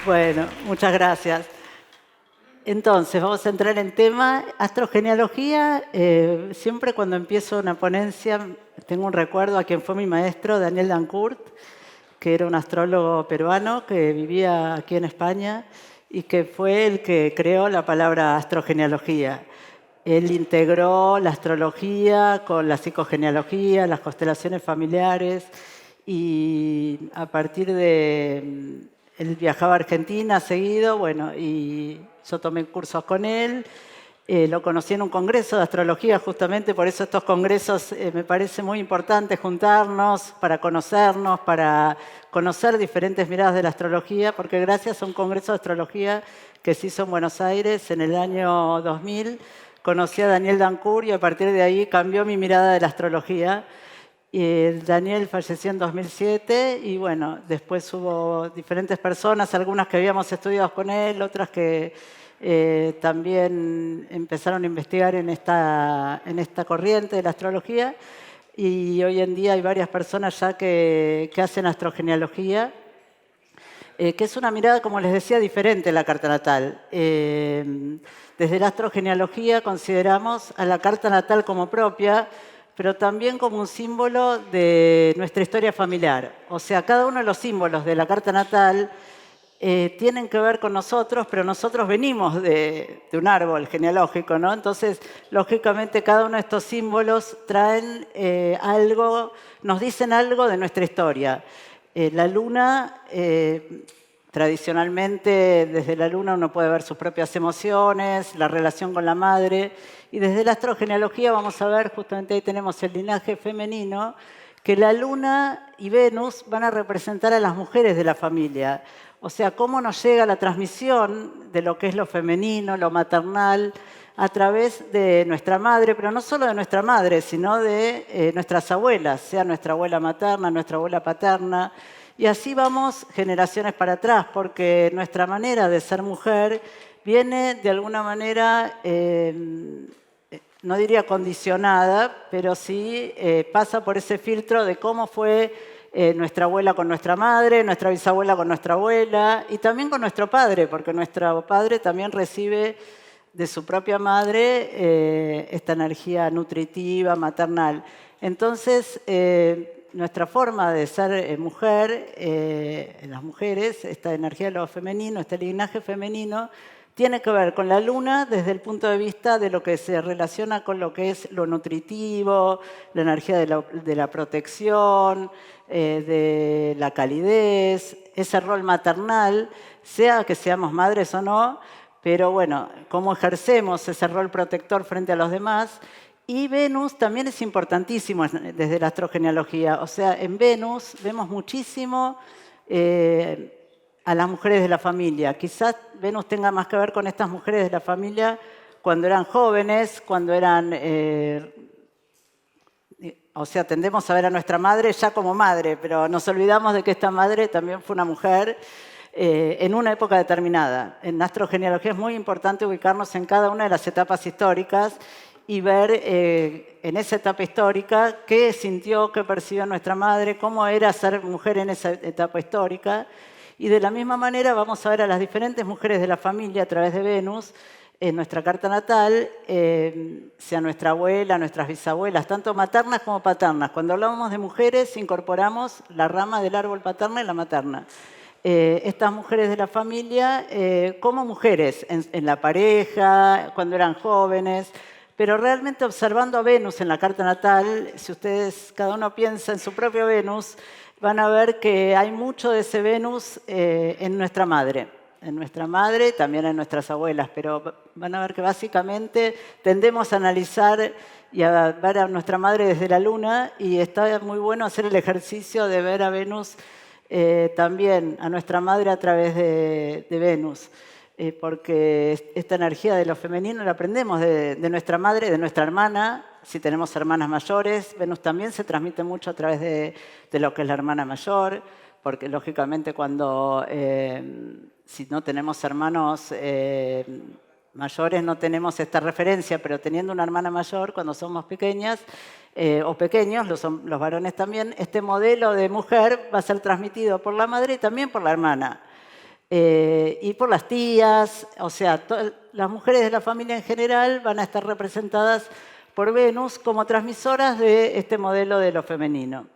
Bueno, muchas gracias. Entonces, vamos a entrar en tema. Astrogenealogía, siempre cuando empiezo una ponencia, tengo un recuerdo a quien fue mi maestro, Daniel Dancourt, que era un astrólogo peruano que vivía aquí en España y que fue el que creó la palabra astrogenealogía. Él integró la astrología con la psicogenealogía, las constelaciones familiares y a partir de... Él viajaba a Argentina seguido, bueno, y yo tomé cursos con él. Lo conocí en un congreso de astrología, justamente por eso estos congresos me parece muy importante juntarnos para conocer diferentes miradas de la astrología, porque gracias a un congreso de astrología que se hizo en Buenos Aires en el año 2000, conocí a Daniel Dancourt y a partir de ahí cambió mi mirada de la astrología. Daniel falleció en 2007 y bueno, después hubo diferentes personas, algunas que habíamos estudiado con él, otras que también empezaron a investigar en esta corriente de la astrología y hoy en día hay varias personas ya que hacen astrogenealogía, que es una mirada, como les decía, diferente a la carta natal. Desde la astrogenealogía consideramos a la carta natal como propia, pero también como un símbolo de nuestra historia familiar. O sea, cada uno de los símbolos de la carta natal tienen que ver con nosotros, pero nosotros venimos de un árbol genealógico, ¿no? Entonces, lógicamente, cada uno de estos símbolos traen algo, nos dicen algo de nuestra historia. La luna, tradicionalmente, desde la luna uno puede ver sus propias emociones, la relación con la madre, y desde la astrogenealogía vamos a ver, justamente ahí tenemos el linaje femenino, que la luna y Venus van a representar a las mujeres de la familia. O sea, cómo nos llega la transmisión de lo que es lo femenino, lo maternal, a través de nuestra madre, pero no solo de nuestra madre, sino de nuestras abuelas, sea nuestra abuela materna, nuestra abuela paterna. Y así vamos generaciones para atrás, porque nuestra manera de ser mujer viene de alguna manera, no diría condicionada, pero sí pasa por ese filtro de cómo fue nuestra abuela con nuestra madre, nuestra bisabuela con nuestra abuela y también con nuestro padre, porque nuestro padre también recibe de su propia madre esta energía nutritiva, maternal. Entonces, nuestra forma de ser mujer, en las mujeres, esta energía de lo femenino, este linaje femenino, tiene que ver con la luna desde el punto de vista de lo que se relaciona con lo que es lo nutritivo, la energía de la protección, de la calidez, ese rol maternal, sea que seamos madres o no, pero bueno, cómo ejercemos ese rol protector frente a los demás. Y Venus también es importantísimo desde la astrogenealogía. O sea, en Venus vemos muchísimo a las mujeres de la familia. Quizás Venus tenga más que ver con estas mujeres de la familia cuando eran jóvenes, cuando eran... o sea, tendemos a ver a nuestra madre ya como madre, pero nos olvidamos de que esta madre también fue una mujer en una época determinada. En astrogenealogía es muy importante ubicarnos en cada una de las etapas históricas y ver en esa etapa histórica qué sintió, qué percibió nuestra madre, cómo era ser mujer en esa etapa histórica. Y de la misma manera vamos a ver a las diferentes mujeres de la familia a través de Venus en nuestra carta natal, sea nuestra abuela, nuestras bisabuelas, tanto maternas como paternas. Cuando hablamos de mujeres incorporamos la rama del árbol paterna y la materna. Estas mujeres de la familia como mujeres en la pareja, cuando eran jóvenes, pero realmente observando a Venus en la carta natal, si ustedes cada uno piensa en su propio Venus, van a ver que hay mucho de ese Venus en nuestra madre, también en nuestras abuelas, pero van a ver que básicamente tendemos a analizar y a ver a nuestra madre desde la luna y está muy bueno hacer el ejercicio de ver a Venus también, a nuestra madre a través de Venus. Porque esta energía de lo femenino la aprendemos de nuestra madre, de nuestra hermana, si tenemos hermanas mayores. Venus también se transmite mucho a través de lo que es la hermana mayor, porque lógicamente cuando, si no tenemos hermanos mayores, no tenemos esta referencia, pero teniendo una hermana mayor, cuando somos pequeñas o pequeños, los varones también, este modelo de mujer va a ser transmitido por la madre y también por la hermana. y por las tías, o sea, las mujeres de la familia en general van a estar representadas por Venus como transmisoras de este modelo de lo femenino.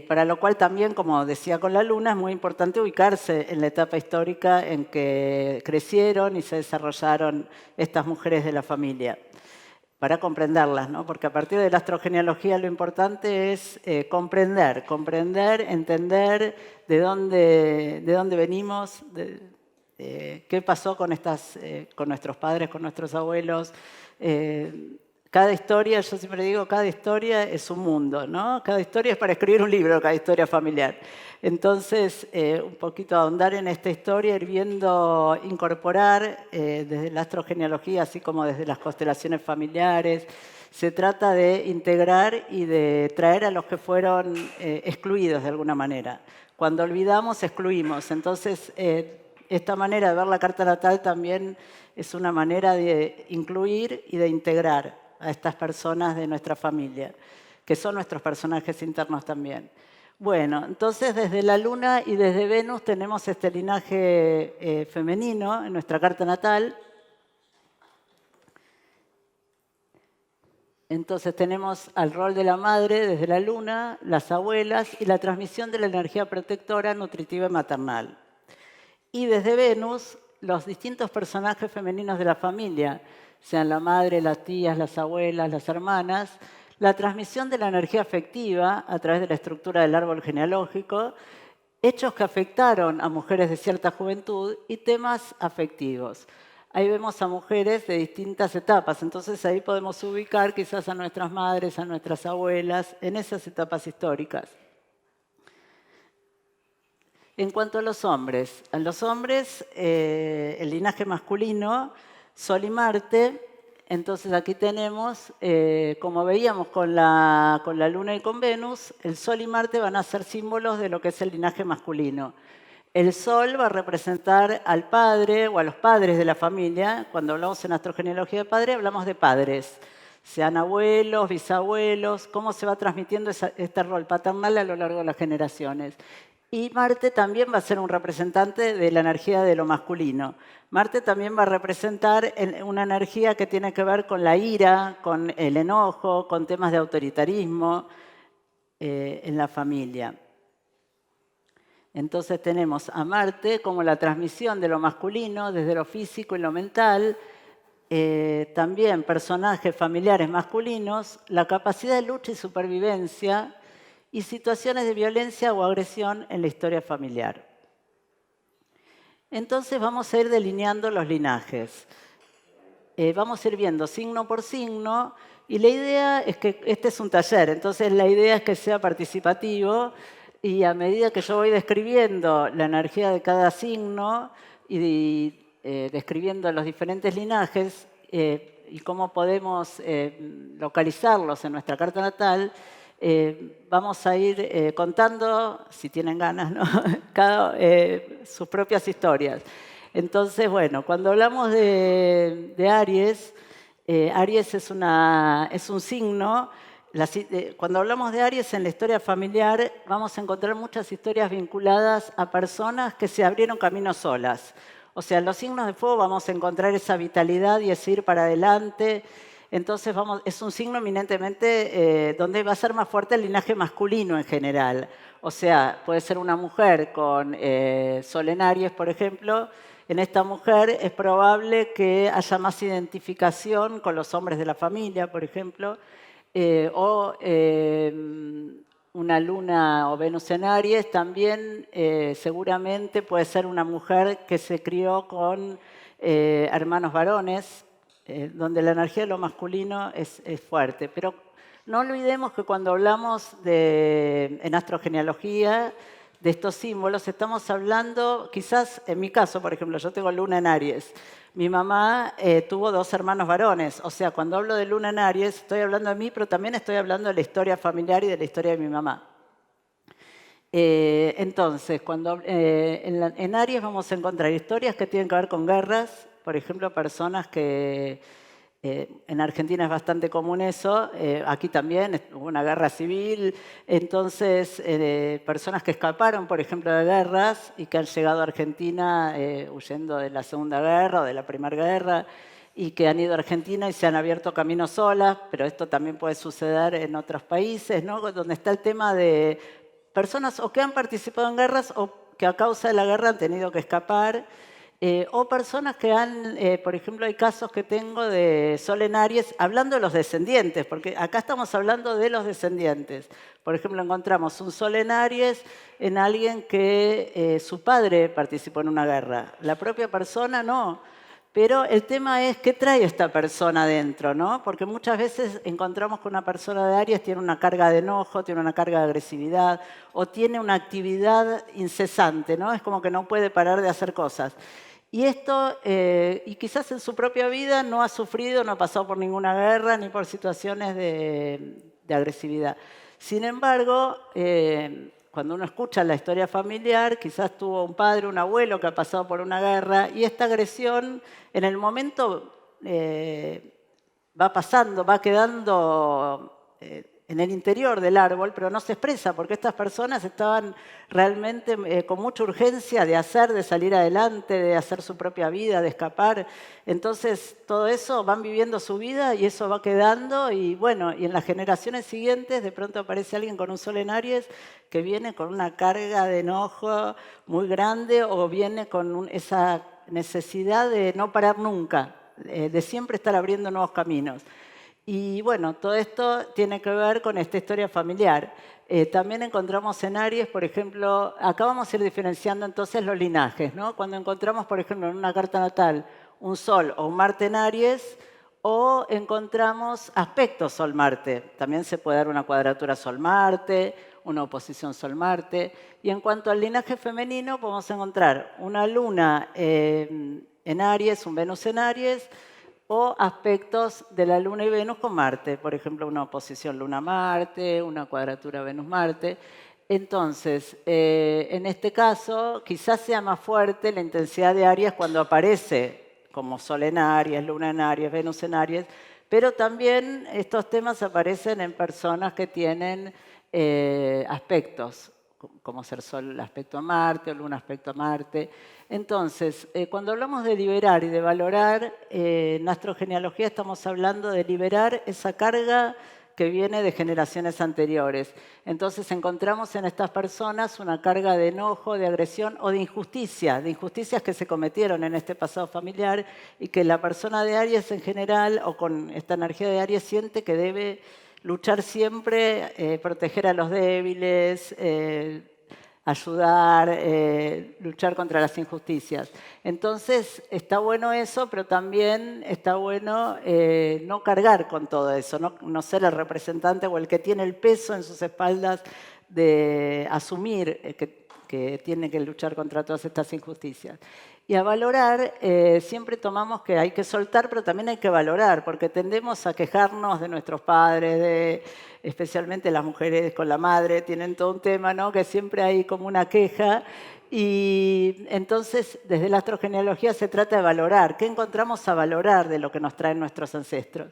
Para lo cual también, como decía con la luna, es muy importante ubicarse en la etapa histórica en que crecieron y se desarrollaron estas mujeres de la familia, para comprenderlas, ¿no? Porque a partir de la astrogenealogía lo importante es comprender, entender de dónde venimos, qué pasó con nuestros padres, con nuestros abuelos. Cada historia, yo siempre digo, cada historia es un mundo, ¿no? Cada historia es para escribir un libro, cada historia familiar. Entonces, un poquito ahondar en esta historia, ir viendo, incorporar desde la astrogenealogía, así como desde las constelaciones familiares. Se trata de integrar y de traer a los que fueron excluidos de alguna manera. Cuando olvidamos, excluimos. Entonces, esta manera de ver la carta natal también es una manera de incluir y de integrar a estas personas de nuestra familia, que son nuestros personajes internos también. Bueno, entonces desde la Luna y desde Venus tenemos este linaje femenino en nuestra carta natal. Entonces tenemos al rol de la madre desde la Luna, las abuelas y la transmisión de la energía protectora, nutritiva y maternal. Y desde Venus, los distintos personajes femeninos de la familia, sean la madre, las tías, las abuelas, las hermanas, la transmisión de la energía afectiva a través de la estructura del árbol genealógico, hechos que afectaron a mujeres de cierta juventud y temas afectivos. Ahí vemos a mujeres de distintas etapas, entonces ahí podemos ubicar quizás a nuestras madres, a nuestras abuelas, en esas etapas históricas. En cuanto a los hombres, el linaje masculino, Sol y Marte, entonces aquí tenemos, como veíamos con la Luna y con Venus, el Sol y Marte van a ser símbolos de lo que es el linaje masculino. El Sol va a representar al padre o a los padres de la familia. Cuando hablamos en astrogenealogía de padre, hablamos de padres, sean abuelos, bisabuelos, cómo se va transmitiendo este rol paternal a lo largo de las generaciones. Y Marte también va a ser un representante de la energía de lo masculino. Marte también va a representar una energía que tiene que ver con la ira, con el enojo, con temas de autoritarismo en la familia. Entonces tenemos a Marte como la transmisión de lo masculino desde lo físico y lo mental, también personajes familiares masculinos, la capacidad de lucha y supervivencia, y situaciones de violencia o agresión en la historia familiar. Entonces vamos a ir delineando los linajes. Vamos a ir viendo signo por signo y la idea es que este es un taller, entonces la idea es que sea participativo y a medida que yo voy describiendo la energía de cada signo y describiendo los diferentes linajes y cómo podemos localizarlos en nuestra carta natal, vamos a ir contando, si tienen ganas, ¿no? Sus propias historias. Entonces, bueno, cuando hablamos de Aries, Aries es un signo. Cuando hablamos de Aries en la historia familiar, vamos a encontrar muchas historias vinculadas a personas que se abrieron camino solas. O sea, en los signos de fuego vamos a encontrar esa vitalidad y ese ir para adelante. Entonces es un signo eminentemente donde va a ser más fuerte el linaje masculino en general. O sea, puede ser una mujer con Sol en Aries, por ejemplo. En esta mujer es probable que haya más identificación con los hombres de la familia, por ejemplo. Una Luna o Venus en Aries también seguramente puede ser una mujer que se crió con hermanos varones, donde la energía de lo masculino es fuerte. Pero no olvidemos que cuando hablamos en astrogenealogía de estos símbolos, estamos hablando, quizás en mi caso, por ejemplo, yo tengo Luna en Aries. Mi mamá tuvo 2 hermanos varones. O sea, cuando hablo de Luna en Aries, estoy hablando de mí, pero también estoy hablando de la historia familiar y de la historia de mi mamá. Entonces, en Aries vamos a encontrar historias que tienen que ver con guerras, por ejemplo, personas que En Argentina es bastante común eso, aquí también hubo una guerra civil, entonces personas que escaparon, por ejemplo, de guerras y que han llegado a Argentina huyendo de la Segunda Guerra o de la Primera Guerra y que han ido a Argentina y se han abierto caminos solas, pero esto también puede suceder en otros países, ¿no? Donde está el tema de personas o que han participado en guerras o que a causa de la guerra han tenido que escapar. O personas que han, por ejemplo, hay casos que tengo de Sol en Aries, hablando de los descendientes, porque acá estamos hablando de los descendientes. Por ejemplo, encontramos un Sol en Aries en alguien que su padre participó en una guerra. La propia persona no. Pero el tema es qué trae esta persona dentro, ¿no? Porque muchas veces encontramos que una persona de Aries tiene una carga de enojo, tiene una carga de agresividad o tiene una actividad incesante, ¿no? Es como que no puede parar de hacer cosas. Y esto, y quizás en su propia vida no ha sufrido, no ha pasado por ninguna guerra ni por situaciones de agresividad. Sin embargo, cuando uno escucha la historia familiar, quizás tuvo un padre, un abuelo que ha pasado por una guerra y esta agresión en el momento va pasando, va quedando en el interior del árbol, pero no se expresa porque estas personas estaban realmente con mucha urgencia de hacer, de salir adelante, de hacer su propia vida, de escapar. Entonces, todo eso van viviendo su vida y eso va quedando y bueno, y en las generaciones siguientes de pronto aparece alguien con un Sol en Aries que viene con una carga de enojo muy grande o viene con esa necesidad de no parar nunca, de siempre estar abriendo nuevos caminos. Y bueno, todo esto tiene que ver con esta historia familiar. También encontramos en Aries, por ejemplo, acá vamos a ir diferenciando entonces los linajes, ¿no? Cuando encontramos, por ejemplo, en una carta natal un Sol o un Marte en Aries, o encontramos aspectos Sol-Marte. También se puede dar una cuadratura Sol-Marte, una oposición Sol-Marte. Y en cuanto al linaje femenino, podemos encontrar una Luna en Aries, un Venus en Aries, o aspectos de la Luna y Venus con Marte, por ejemplo, una oposición Luna-Marte, una cuadratura Venus-Marte. Entonces, en este caso, quizás sea más fuerte la intensidad de Aries cuando aparece como Sol en Aries, Luna en Aries, Venus en Aries, pero también estos temas aparecen en personas que tienen aspectos, como ser Sol aspecto a Marte o Luna aspecto a Marte. Entonces, cuando hablamos de liberar y de valorar, en astrogenealogía estamos hablando de liberar esa carga que viene de generaciones anteriores. Entonces encontramos en estas personas una carga de enojo, de agresión o de injusticias que se cometieron en este pasado familiar y que la persona de Aries en general o con esta energía de Aries siente que debe luchar siempre, proteger a los débiles, ayudar, luchar contra las injusticias. Entonces, está bueno eso, pero también está bueno no cargar con todo eso, no ser el representante o el que tiene el peso en sus espaldas de asumir que tiene que luchar contra todas estas injusticias. Y a valorar, siempre tomamos que hay que soltar, pero también hay que valorar, porque tendemos a quejarnos de nuestros padres, especialmente las mujeres con la madre, tienen todo un tema, ¿no? Que siempre hay como una queja. Y entonces, desde la astrogenealogía se trata de valorar. ¿Qué encontramos a valorar de lo que nos traen nuestros ancestros?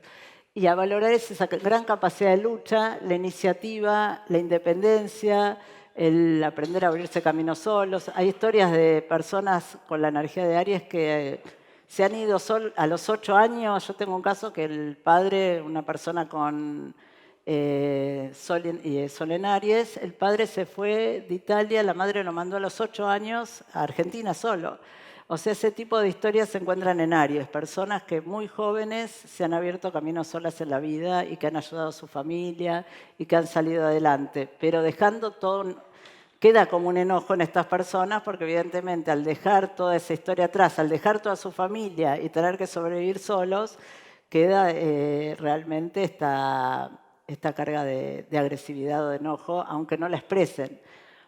Y a valorar es esa gran capacidad de lucha, la iniciativa, la independencia, el aprender a abrirse caminos solos. Hay historias de personas con la energía de Aries que se han ido a los 8 años. Yo tengo un caso que el padre, una persona con Sol en Aries, el padre se fue de Italia, la madre lo mandó a los 8 años a Argentina solo. O sea, ese tipo de historias se encuentran en Aries, personas que muy jóvenes se han abierto caminos solas en la vida y que han ayudado a su familia y que han salido adelante, pero dejando todo, queda como un enojo en estas personas porque evidentemente al dejar toda esa historia atrás, al dejar toda su familia y tener que sobrevivir solos, queda realmente esta carga de agresividad o de enojo, aunque no la expresen.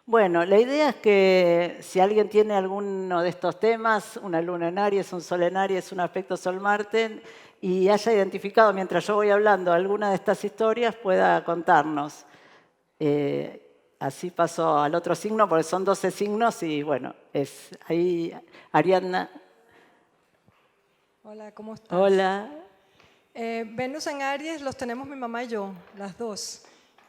Bueno, la idea es que si alguien tiene alguno de estos temas, una luna en Aries, un sol en Aries, un aspecto Sol-Marte, y haya identificado mientras yo voy hablando alguna de estas historias, pueda contarnos. Así paso al otro signo, porque son 12 signos y bueno, es ahí Ariadna. Hola, ¿cómo estás? Hola. Venus en Aries los tenemos mi mamá y yo, las dos.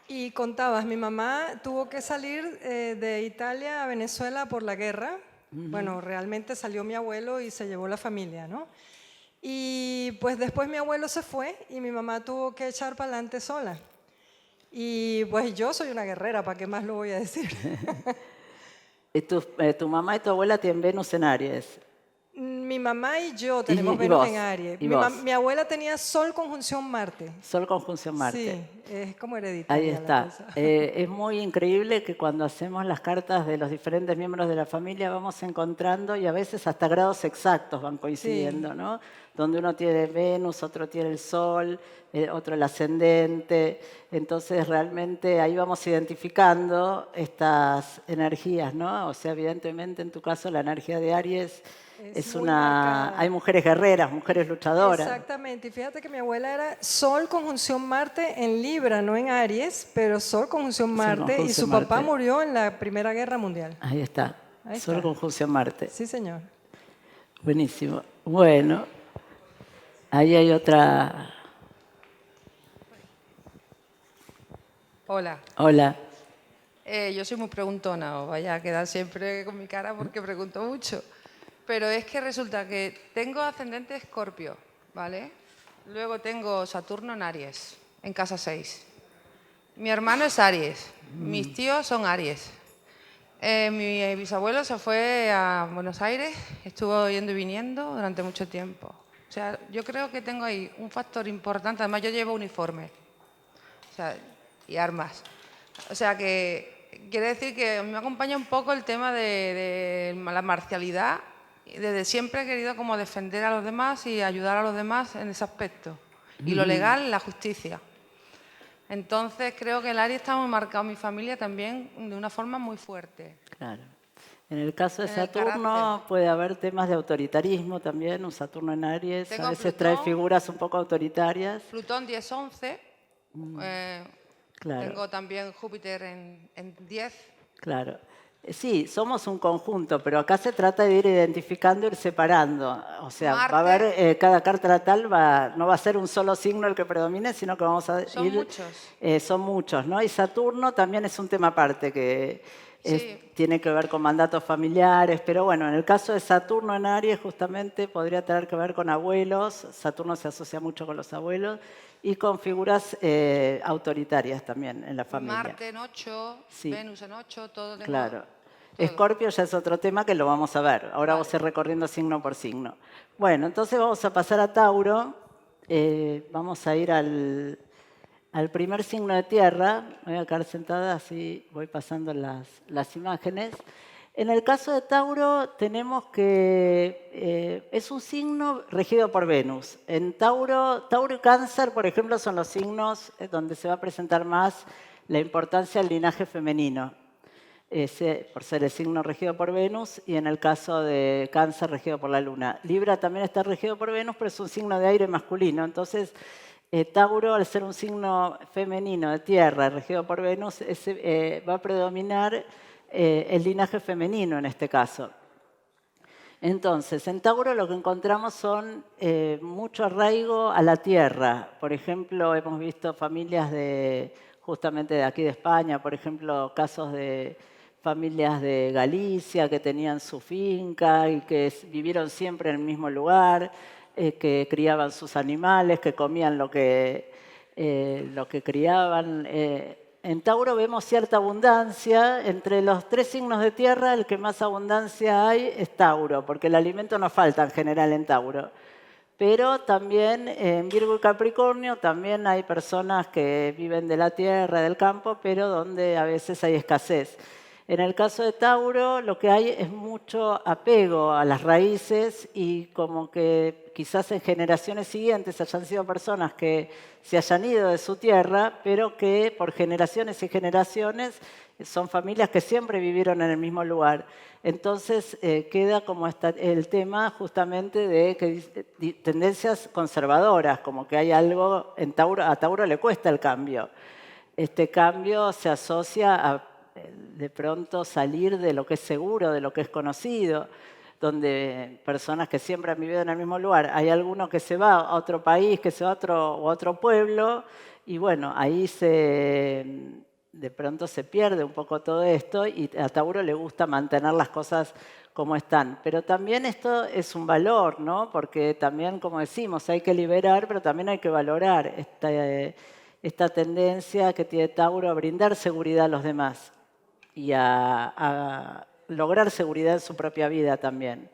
Y contabas, mi mamá tuvo que salir de Italia a Venezuela por la guerra. Bueno, realmente salió mi abuelo y se llevó la familia, ¿no? Y pues después mi abuelo se fue y mi mamá tuvo que echar para adelante sola. Y pues yo soy una guerrera, ¿para qué más lo voy a decir? Tu mamá y tu abuela tienen Venus en Aries. Mi mamá y yo tenemos Y Venus vos. en Aries. Y vos. Mi abuela tenía Sol conjunción Marte. Sol conjunción Marte. Sí, es como Ahí hereditaria la está. cosa. Es muy increíble que cuando hacemos las cartas de los diferentes miembros de la familia vamos encontrando y a veces hasta grados exactos van coincidiendo, Sí. ¿no? Donde uno tiene Venus, otro tiene el Sol, otro el ascendente. Entonces realmente ahí vamos identificando estas energías, ¿no? O sea, evidentemente en tu caso la energía de Aries es Muy una... marcada. Hay mujeres guerreras, mujeres luchadoras. Exactamente. Y fíjate que mi abuela era Sol conjunción Marte en Libra, no en Aries, pero Sol conjunción Sol Marte. Y conjunción su papá Marte. murió en la Primera Guerra Mundial. Ahí está. Ahí Sol está. conjunción Marte. Sí, señor. Buenísimo. Bueno, ahí hay otra. Hola, Hola. yo soy muy preguntona, os vaya a quedar siempre con mi cara porque pregunto mucho. Pero es que resulta que tengo ascendente Escorpio, ¿vale? Luego tengo Saturno en Aries, en casa 6. Mi hermano es Aries, mis tíos son Aries. Mi bisabuelo se fue a Buenos Aires, estuvo yendo y viniendo durante mucho tiempo. O sea, yo creo que tengo ahí un factor importante. Además, yo llevo uniforme, o sea, y armas. O sea, que quiere decir que me acompaña un poco el tema de la marcialidad. Desde siempre he querido como defender a los demás y ayudar a los demás en ese aspecto. Y lo legal, la justicia. Entonces creo que el Aries está muy marcado en mi familia también de una forma muy fuerte. Claro. En el caso de En el Saturno carácter. puede haber temas de autoritarismo también, un Saturno en Aries Tengo a veces trae Plutón. figuras un poco autoritarias. Plutón 10-11. Claro, Tengo también Júpiter en 10. claro. Sí, somos un conjunto, pero acá se trata de ir identificando, ir separando. O sea, va a Marte. haber, cada carta natal no va a ser un solo signo el que predomine, sino que vamos a Son ir... muchos. son muchos, ¿no? Y Saturno también es un tema aparte que Sí. tiene que ver con mandatos familiares, pero bueno, en el caso de Saturno en Aries justamente podría tener que ver con abuelos. Saturno se asocia mucho con los abuelos y con figuras autoritarias también en la familia. Marte en 8, Sí. Venus en 8, todo tengo. Claro. todo. Escorpio ya es otro tema que lo vamos a ver. Ahora Vale. vamos a ir recorriendo signo por signo. Bueno, entonces vamos a pasar a Tauro. Vamos a ir al primer signo de tierra. Me voy a quedar sentada, así voy pasando las imágenes. En el caso de Tauro tenemos que es un signo regido por Venus. En Tauro y Cáncer, por ejemplo, son los signos donde se va a presentar más la importancia del linaje femenino. Por ser el signo regido por Venus, y en el caso de Cáncer regido por la Luna. Libra también está regido por Venus, pero es un signo de aire masculino. Entonces, Tauro, al ser un signo femenino de tierra regido por Venus, va a predominar el linaje femenino en este caso. Entonces, en Tauro lo que encontramos son mucho arraigo a la tierra. Por ejemplo, hemos visto familias justamente de aquí de España, por ejemplo, casos de familias de Galicia que tenían su finca y que vivieron siempre en el mismo lugar, que criaban sus animales, que comían lo que criaban. En Tauro vemos cierta abundancia. Entre los tres signos de tierra, el que más abundancia hay es Tauro, porque el alimento no falta en general en Tauro. Pero también en Virgo y Capricornio también hay personas que viven de la tierra, del campo, pero donde a veces hay escasez. En el caso de Tauro lo que hay es mucho apego a las raíces y como que quizás en generaciones siguientes hayan sido personas que se hayan ido de su tierra, pero que por generaciones y generaciones son familias que siempre vivieron en el mismo lugar. Entonces queda como el tema justamente de tendencias conservadoras, como que hay algo en Tauro, a Tauro le cuesta el cambio. Este cambio se asocia a de pronto salir de lo que es seguro, de lo que es conocido. donde personas que siempre han vivido en el mismo lugar, hay alguno que se va a otro país, que se va a otro pueblo, y bueno, ahí de pronto se pierde un poco todo esto y a Tauro le gusta mantener las cosas como están. Pero también esto es un valor, ¿no? Porque también, como decimos, hay que liberar, pero también hay que valorar esta tendencia que tiene Tauro a brindar seguridad a los demás y a lograr seguridad en su propia vida también.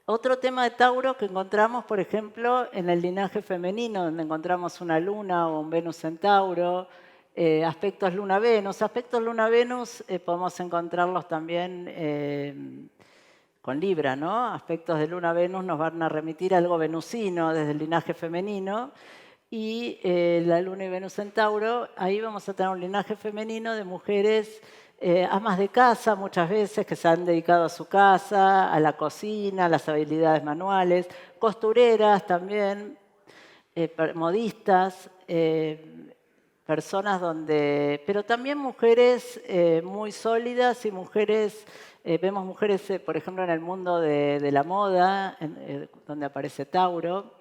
Otro tema de Tauro que encontramos, por ejemplo, en el linaje femenino, donde encontramos una luna o un Venus en Tauro, aspectos luna-Venus. Aspectos luna-Venus podemos encontrarlos también con Libra, ¿no? Aspectos de luna-Venus nos van a remitir a algo venusino desde el linaje femenino. Y la luna y Venus en Tauro, ahí vamos a tener un linaje femenino de mujeres amas de casa muchas veces que se han dedicado a su casa, a la cocina, a las habilidades manuales, costureras también, modistas, personas donde... Pero también mujeres muy sólidas y mujeres... vemos mujeres, por ejemplo, en el mundo de la moda, donde aparece Tauro,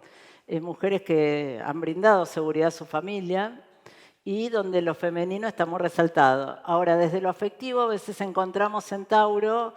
mujeres que han brindado seguridad a su familia y donde lo femenino está muy resaltado. Ahora, desde lo afectivo, a veces encontramos en Tauro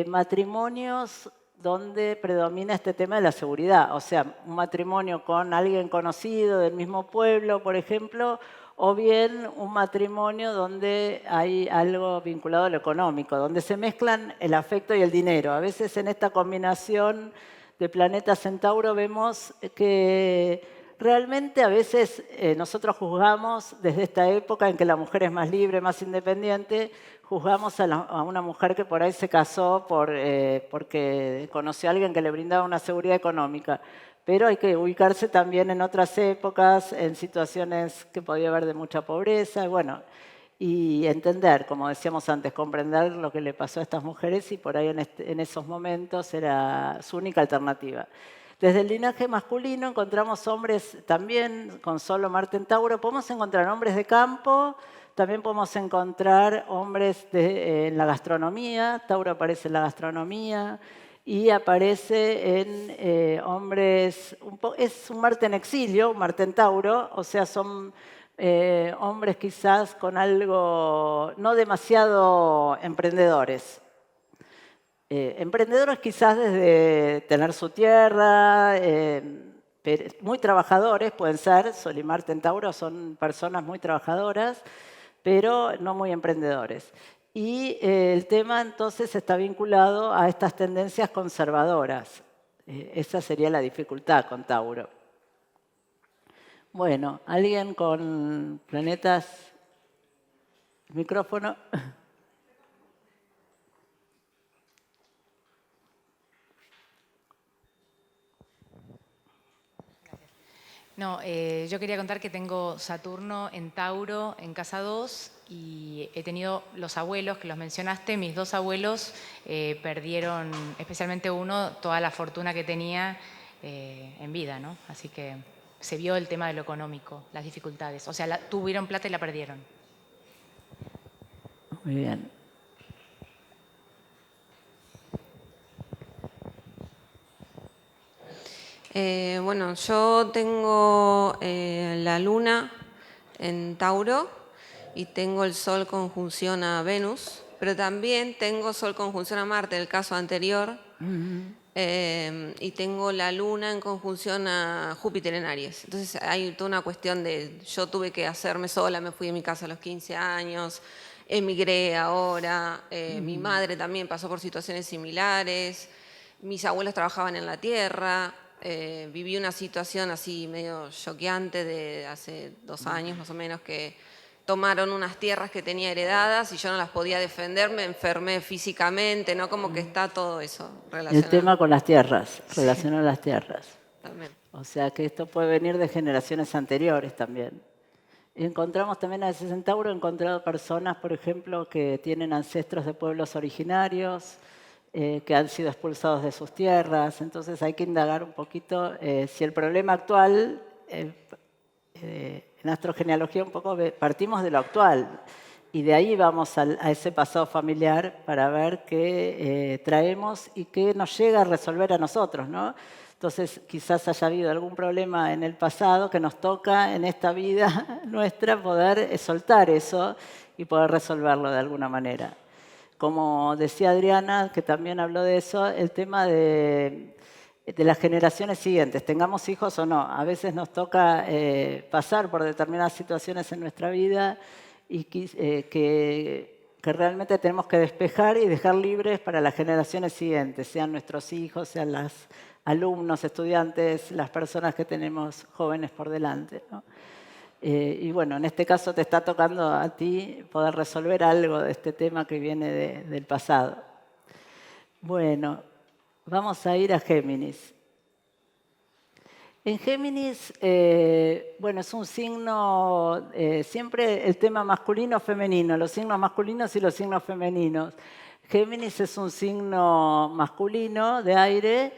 matrimonios donde predomina este tema de la seguridad. O sea, un matrimonio con alguien conocido del mismo pueblo, por ejemplo, o bien un matrimonio donde hay algo vinculado a lo económico, donde se mezclan el afecto y el dinero. A veces en esta combinación de planetas en Tauro vemos que realmente a veces nosotros juzgamos desde esta época en que la mujer es más libre, más independiente, juzgamos a una mujer que por ahí se casó porque conoció a alguien que le brindaba una seguridad económica. Pero hay que ubicarse también en otras épocas, en situaciones que podía haber de mucha pobreza, y entender, como decíamos antes, comprender lo que le pasó a estas mujeres y por ahí en esos momentos era su única alternativa. Desde el linaje masculino encontramos hombres también con Sol o Marte en Tauro. Podemos encontrar hombres de campo, también podemos encontrar hombres en la gastronomía. Tauro aparece en la gastronomía y aparece en hombres... es un Marte en exilio, un Marte en Tauro, o sea, son hombres quizás con algo no demasiado emprendedores. Emprendedores quizás desde tener su tierra, muy trabajadores pueden ser, Sol y Marte en Tauro son personas muy trabajadoras, pero no muy emprendedores. Y el tema entonces está vinculado a estas tendencias conservadoras. Esa sería la dificultad con Tauro. Bueno, ¿alguien con planetas? Micrófono. No, yo quería contar que tengo Saturno en Tauro, en casa 2, y he tenido los abuelos, que los mencionaste, mis dos abuelos perdieron, especialmente uno, toda la fortuna que tenía en vida, ¿no? Así que se vio el tema de lo económico, las dificultades. O sea, tuvieron plata y la perdieron. Muy bien. Bueno, yo tengo la luna en Tauro y tengo el Sol conjunción a Venus, pero también tengo Sol conjunción a Marte, el caso anterior, y tengo la luna en conjunción a Júpiter en Aries. Entonces hay toda una cuestión de, yo tuve que hacerme sola, me fui de mi casa a los 15 años, emigré ahora, mi madre también pasó por situaciones similares, mis abuelos trabajaban en la tierra. Viví una situación así medio choqueante de hace 2 años más o menos que tomaron unas tierras que tenía heredadas y yo no las podía defender, me enfermé físicamente, ¿no? Como que está todo eso relacionado. El tema con las tierras, relacionado a las tierras. También. O sea que esto puede venir de generaciones anteriores también. Encontramos también a veces en Tauro, he encontrado personas, por ejemplo, que tienen ancestros de pueblos originarios, que han sido expulsados de sus tierras. Entonces hay que indagar un poquito si el problema actual, en astrogenealogía un poco partimos de lo actual. Y de ahí vamos a ese pasado familiar para ver qué traemos y qué nos llega a resolver a nosotros, ¿no? Entonces, quizás haya habido algún problema en el pasado que nos toca en esta vida nuestra poder soltar eso y poder resolverlo de alguna manera. Como decía Adriana, que también habló de eso, el tema de las generaciones siguientes, tengamos hijos o no. A veces nos toca pasar por determinadas situaciones en nuestra vida y que realmente tenemos que despejar y dejar libres para las generaciones siguientes, sean nuestros hijos, sean los alumnos, estudiantes, las personas que tenemos jóvenes por delante, ¿no? Y bueno, en este caso te está tocando a ti poder resolver algo de este tema que viene del pasado. Bueno, vamos a ir a Géminis. En Géminis, bueno, es un signo, siempre el tema masculino-femenino, los signos masculinos y los signos femeninos. Géminis es un signo masculino de aire,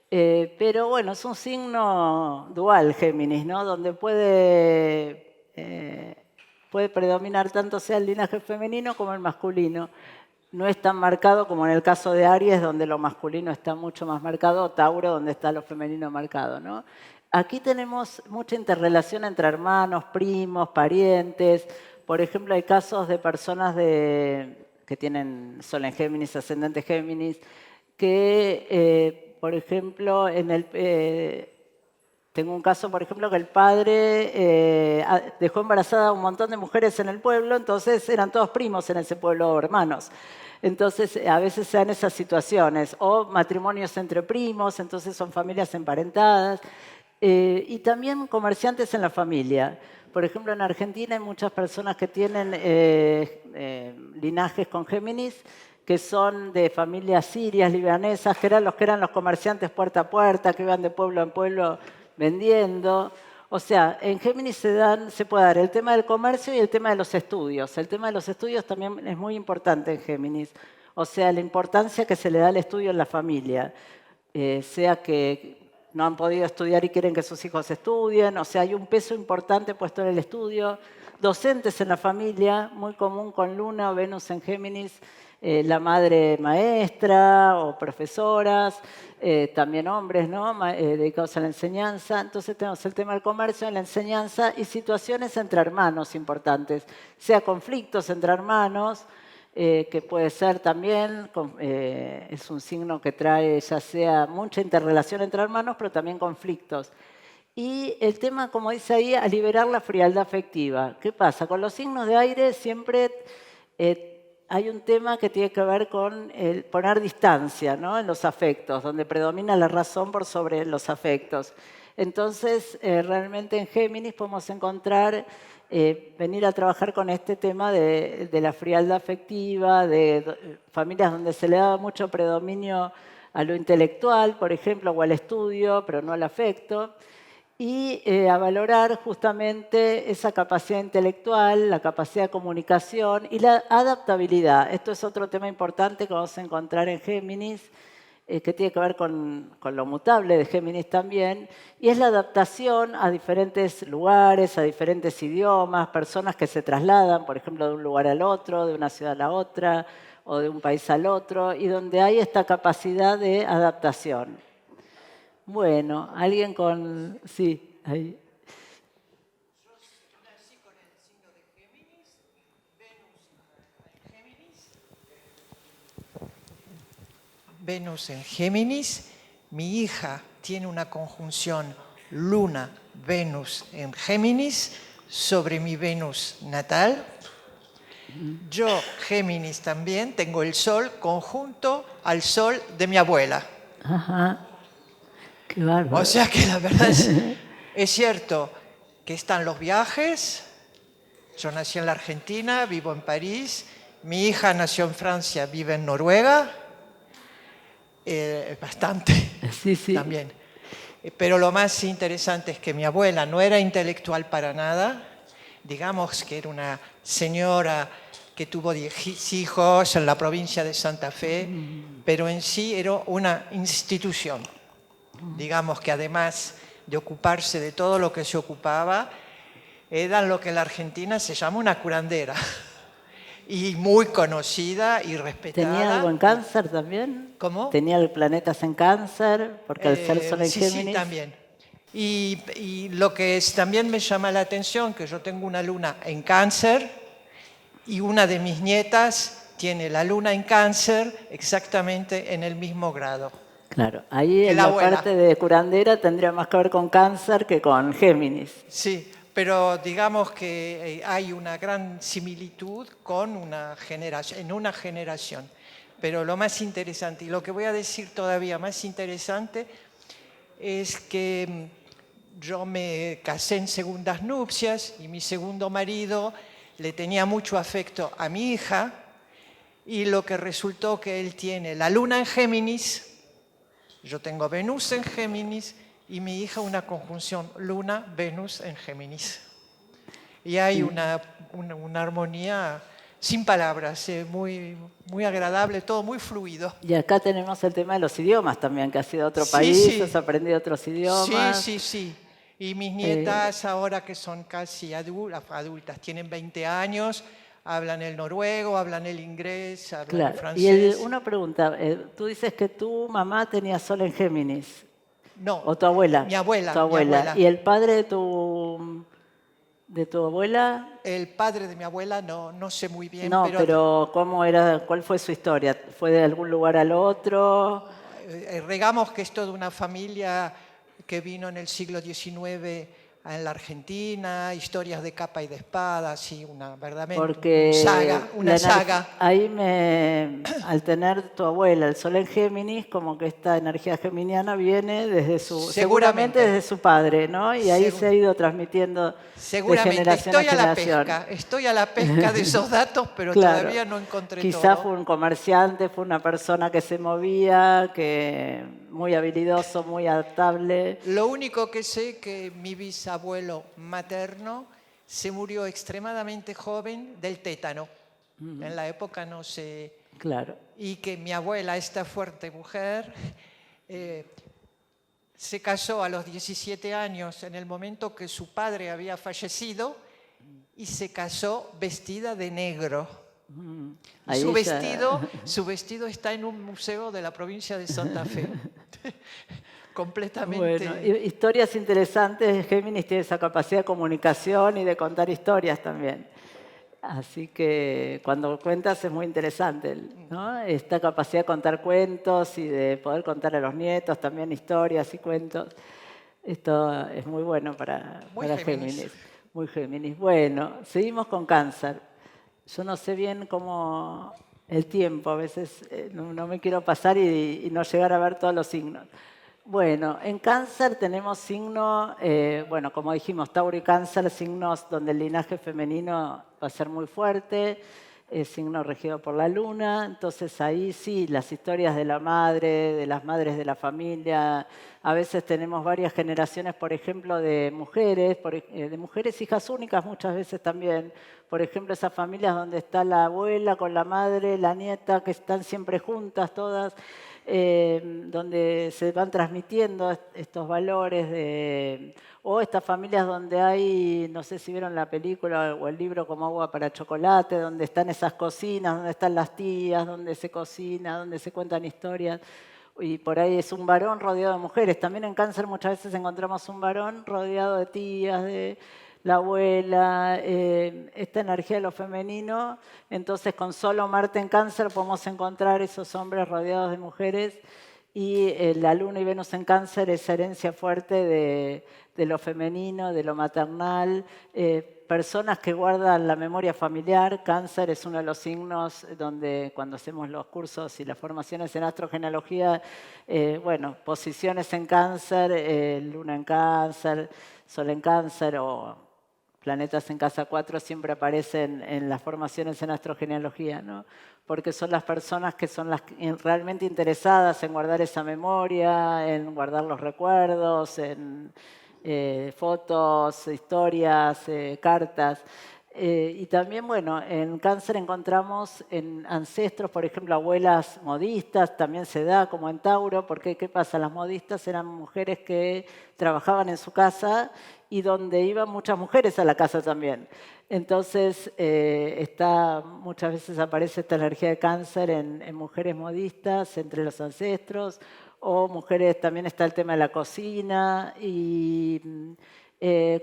pero bueno, es un signo dual, Géminis, ¿no? Donde puede predominar tanto sea el linaje femenino como el masculino. No es tan marcado como en el caso de Aries, donde lo masculino está mucho más marcado, o Tauro, donde está lo femenino marcado, ¿no? Aquí tenemos mucha interrelación entre hermanos, primos, parientes. Por ejemplo, hay casos de personas que tienen Sol en Géminis, ascendente Géminis, que, por ejemplo, tengo un caso, por ejemplo, que el padre dejó embarazada a un montón de mujeres en el pueblo, entonces eran todos primos en ese pueblo, hermanos. Entonces, a veces se dan esas situaciones, o matrimonios entre primos, entonces son familias emparentadas, y también comerciantes en la familia. Por ejemplo, en Argentina hay muchas personas que tienen linajes con Géminis, que son de familias sirias, libanesas, que eran los comerciantes puerta a puerta, que iban de pueblo en pueblo vendiendo. O sea, en Géminis se puede dar el tema del comercio y el tema de los estudios. El tema de los estudios también es muy importante en Géminis. O sea, la importancia que se le da al estudio en la familia. Sea que no han podido estudiar y quieren que sus hijos estudien. O sea, hay un peso importante puesto en el estudio. Docentes en la familia, muy común con Luna o Venus en Géminis. La madre maestra o profesoras, también hombres, ¿no? Dedicados a la enseñanza. Entonces tenemos el tema del comercio, la enseñanza y situaciones entre hermanos importantes, sea conflictos entre hermanos, que puede ser también, es un signo que trae ya sea mucha interrelación entre hermanos, pero también conflictos. Y el tema, como dice ahí, a liberar la frialdad afectiva. ¿Qué pasa? Con los signos de aire siempre hay un tema que tiene que ver con el poner distancia, ¿no? En los afectos, donde predomina la razón por sobre los afectos. Entonces, realmente en Géminis podemos encontrar, venir a trabajar con este tema de la frialdad afectiva, de familias donde se le da mucho predominio a lo intelectual, por ejemplo, o al estudio, pero no al afecto. Y a valorar justamente esa capacidad intelectual, la capacidad de comunicación y la adaptabilidad. Esto es otro tema importante que vamos a encontrar en Géminis, que tiene que ver con lo mutable de Géminis también, y es la adaptación a diferentes lugares, a diferentes idiomas, personas que se trasladan, por ejemplo, de un lugar al otro, de una ciudad a la otra, o de un país al otro, y donde hay esta capacidad de adaptación. Bueno, alguien con... Sí, ahí. Yo nací con el signo de Géminis, Venus en Géminis. Mi hija tiene una conjunción Luna-Venus en Géminis sobre mi Venus natal. Yo, Géminis también, tengo el Sol conjunto al Sol de mi abuela. Ajá. Qué bárbaro. O sea que la verdad es cierto que están los viajes. Yo nací en la Argentina, vivo en París. Mi hija nació en Francia, vive en Noruega. Bastante Sí. también. Pero lo más interesante es que mi abuela no era intelectual para nada. Digamos que era una señora que tuvo 10 hijos en la provincia de Santa Fe, pero en sí era una institución. Digamos que además de ocuparse de todo lo que se ocupaba, era lo que en la Argentina se llama una curandera. y muy conocida y respetada. ¿Tenía algo en Cáncer también? ¿Cómo? ¿Tenía planetas en Cáncer? Porque al ser Sol en Sí, Géminis... sí, también. Y lo que también me llama la atención, que yo tengo una luna en Cáncer y una de mis nietas tiene la luna en Cáncer exactamente en el mismo grado. Claro, ahí Que en la la abuela. parte de curandera tendría más que ver con Cáncer que con Géminis. Sí, pero digamos que hay una gran similitud con en una generación. Pero lo más interesante, y lo que voy a decir todavía más interesante, es que yo me casé en segundas nupcias y mi segundo marido le tenía mucho afecto a mi hija, y lo que resultó que él tiene la luna en Géminis, yo tengo Venus en Géminis y mi hija una conjunción Luna-Venus en Géminis. Y hay una armonía sin palabras, muy, muy agradable, todo muy fluido. Y acá tenemos el tema de los idiomas también, que has sido otro Sí, país, sí. has aprendido otros idiomas. Sí, sí, sí. Y mis nietas ahora que son casi adultas, tienen 20 años, hablan el noruego, hablan el inglés, hablan el Claro. francés. Una pregunta, tú dices que tu mamá tenía Sol en Géminis, No, o tu abuela. mi abuela, Tu mi abuela. abuela. ¿Y el padre de tu abuela? El padre de mi abuela no sé muy bien, No, pero ¿cómo era? ¿Cuál fue su historia? ¿Fue de algún lugar al otro? Digamos que es toda una familia que vino en el siglo XIX en la Argentina, historias de capa y de espada, sí, verdaderamente Porque una saga. ahí al tener tu abuela el Sol en Géminis, como que esta energía geminiana viene seguramente desde su padre, ¿no? Y ahí se ha ido transmitiendo de Seguramente, generación a generación. estoy a la pesca de esos datos, pero Claro. todavía no encontré Quizá todo. fue un comerciante, fue una persona que se movía, que muy habilidoso, muy adaptable. Lo único que sé que mi bisabuelo materno se murió extremadamente joven del tétano. En la época no sé. Claro. Y que mi abuela, esta fuerte mujer, se casó a los 17 años en el momento que su padre había fallecido y se casó vestida de negro. Ahí Su ella- vestido está en un museo de la provincia de Santa Fe. Completamente. Bueno, historias interesantes. Géminis tiene esa capacidad de comunicación y de contar historias también. Así que cuando cuentas es muy interesante, ¿no? Esta capacidad de contar cuentos y de poder contar a los nietos también historias y cuentos. Esto es muy bueno para Géminis. Muy Géminis. Bueno, seguimos con Cáncer. Yo no sé bien cómo el tiempo, a veces no me quiero pasar y no llegar a ver todos los signos. Bueno, en Cáncer tenemos signos, bueno, como dijimos, Tauro y Cáncer, signos donde el linaje femenino va a ser muy fuerte, signo regido por la luna, entonces ahí sí, las historias de la madre, de las madres de la familia, a veces tenemos varias generaciones, por ejemplo, de mujeres hijas únicas muchas veces también, por ejemplo, esas familias donde está la abuela con la madre, la nieta, que están siempre juntas todas, donde se van transmitiendo estos valores o estas familias donde hay, no sé si vieron la película o el libro Como agua para chocolate, donde están esas cocinas, donde están las tías, donde se cocina, donde se cuentan historias. Y por ahí es un varón rodeado de mujeres. También en Cáncer muchas veces encontramos un varón rodeado de tías, de la abuela, esta energía de lo femenino. Entonces con solo Marte en Cáncer podemos encontrar esos hombres rodeados de mujeres y la Luna y Venus en Cáncer, esa herencia fuerte de lo femenino, de lo maternal, personas que guardan la memoria familiar. Cáncer es uno de los signos donde cuando hacemos los cursos y las formaciones en astrogenealogía, bueno, posiciones en Cáncer, Luna en Cáncer, Sol en Cáncer o planetas en casa 4 siempre aparecen en las formaciones en astrogenealogía, ¿no? Porque son las personas que son las realmente interesadas en guardar esa memoria, en guardar los recuerdos, en fotos, historias, cartas. Y también, bueno, en cáncer encontramos en ancestros, por ejemplo, abuelas modistas, también se da como en Tauro, porque ¿qué pasa? Las modistas eran mujeres que trabajaban en su casa y donde iban muchas mujeres a la casa también. Entonces, muchas veces aparece esta energía de cáncer en mujeres modistas, entre los ancestros, o mujeres, también está el tema de la cocina y...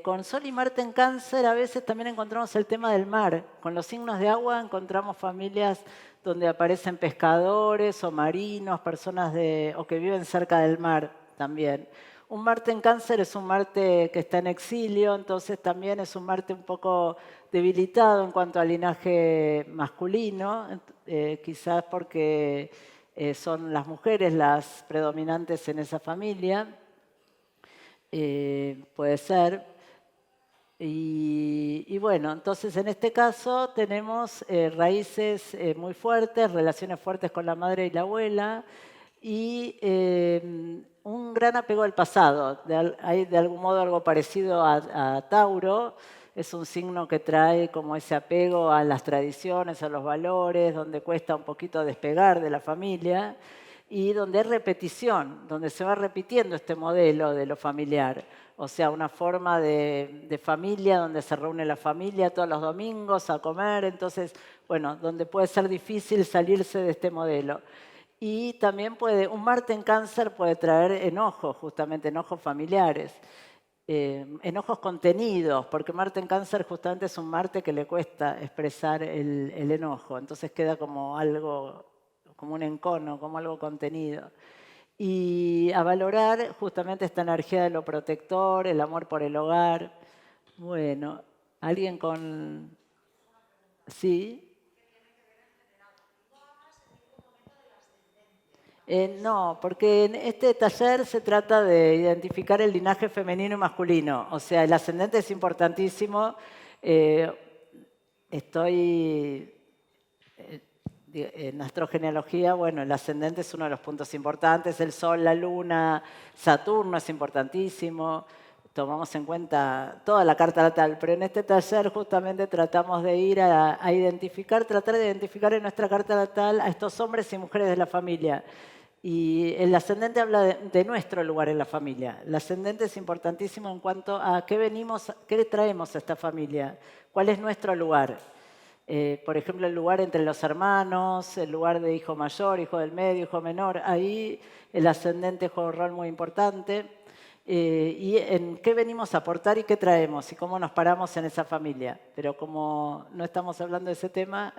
con Sol y Marte en Cáncer a veces también encontramos el tema del mar. Con los signos de agua encontramos familias donde aparecen pescadores o marinos, personas o que viven cerca del mar también. Un Marte en Cáncer es un Marte que está en exilio, entonces también es un Marte un poco debilitado en cuanto al linaje masculino, quizás porque son las mujeres las predominantes en esa familia. Puede ser. Y bueno, entonces en este caso tenemos raíces muy fuertes, relaciones fuertes con la madre y la abuela y un gran apego al pasado. Hay de algún modo algo parecido a Tauro. Es un signo que trae como ese apego a las tradiciones, a los valores, donde cuesta un poquito despegar de la familia y donde hay repetición, donde se va repitiendo este modelo de lo familiar. O sea, una forma de familia donde se reúne la familia todos los domingos a comer. Entonces, bueno, donde puede ser difícil salirse de este modelo. Y también un Marte en Cáncer puede traer enojos, justamente enojos familiares. Enojos contenidos, porque Marte en Cáncer justamente es un Marte que le cuesta expresar el enojo. Entonces queda como algo... como un encono, como algo contenido. Y a valorar justamente esta energía de lo protector, el amor por el hogar. Bueno, alguien con... ¿Sí? No, porque en este taller se trata de identificar el linaje femenino y masculino. O sea, el ascendente es importantísimo. En astrogenealogía, bueno, el ascendente es uno de los puntos importantes, el Sol, la Luna, Saturno es importantísimo, tomamos en cuenta toda la carta natal, pero en este taller justamente tratamos de ir a tratar de identificar en nuestra carta natal a estos hombres y mujeres de la familia. Y el ascendente habla de nuestro lugar en la familia. El ascendente es importantísimo en cuanto a qué traemos a esta familia, cuál es nuestro lugar. Por ejemplo, el lugar entre los hermanos, el lugar de hijo mayor, hijo del medio, hijo menor, ahí el ascendente juega un rol muy importante. Y en qué venimos a aportar y qué traemos y cómo nos paramos en esa familia. Pero como no estamos hablando de ese tema,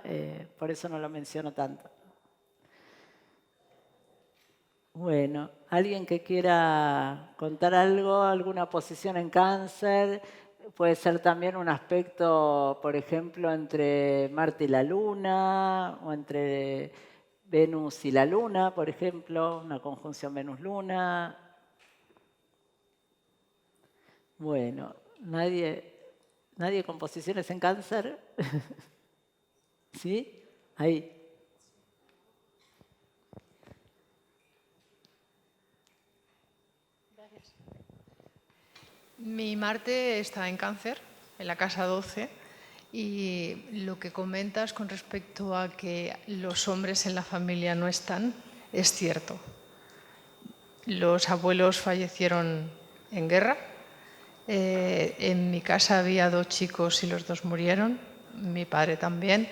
por eso no lo menciono tanto. Bueno, ¿alguien que quiera contar algo, alguna posición en Cáncer? Puede ser también un aspecto, por ejemplo, entre Marte y la Luna, o entre Venus y la Luna, por ejemplo, una conjunción Venus-Luna. Bueno, ¿nadie con posiciones en Cáncer? ¿Sí? Ahí. Mi Marte está en Cáncer, en la casa 12, y lo que comentas con respecto a que los hombres en la familia no están, es cierto. Los abuelos fallecieron en guerra. En mi casa había 2 chicos y los 2 murieron, mi padre también.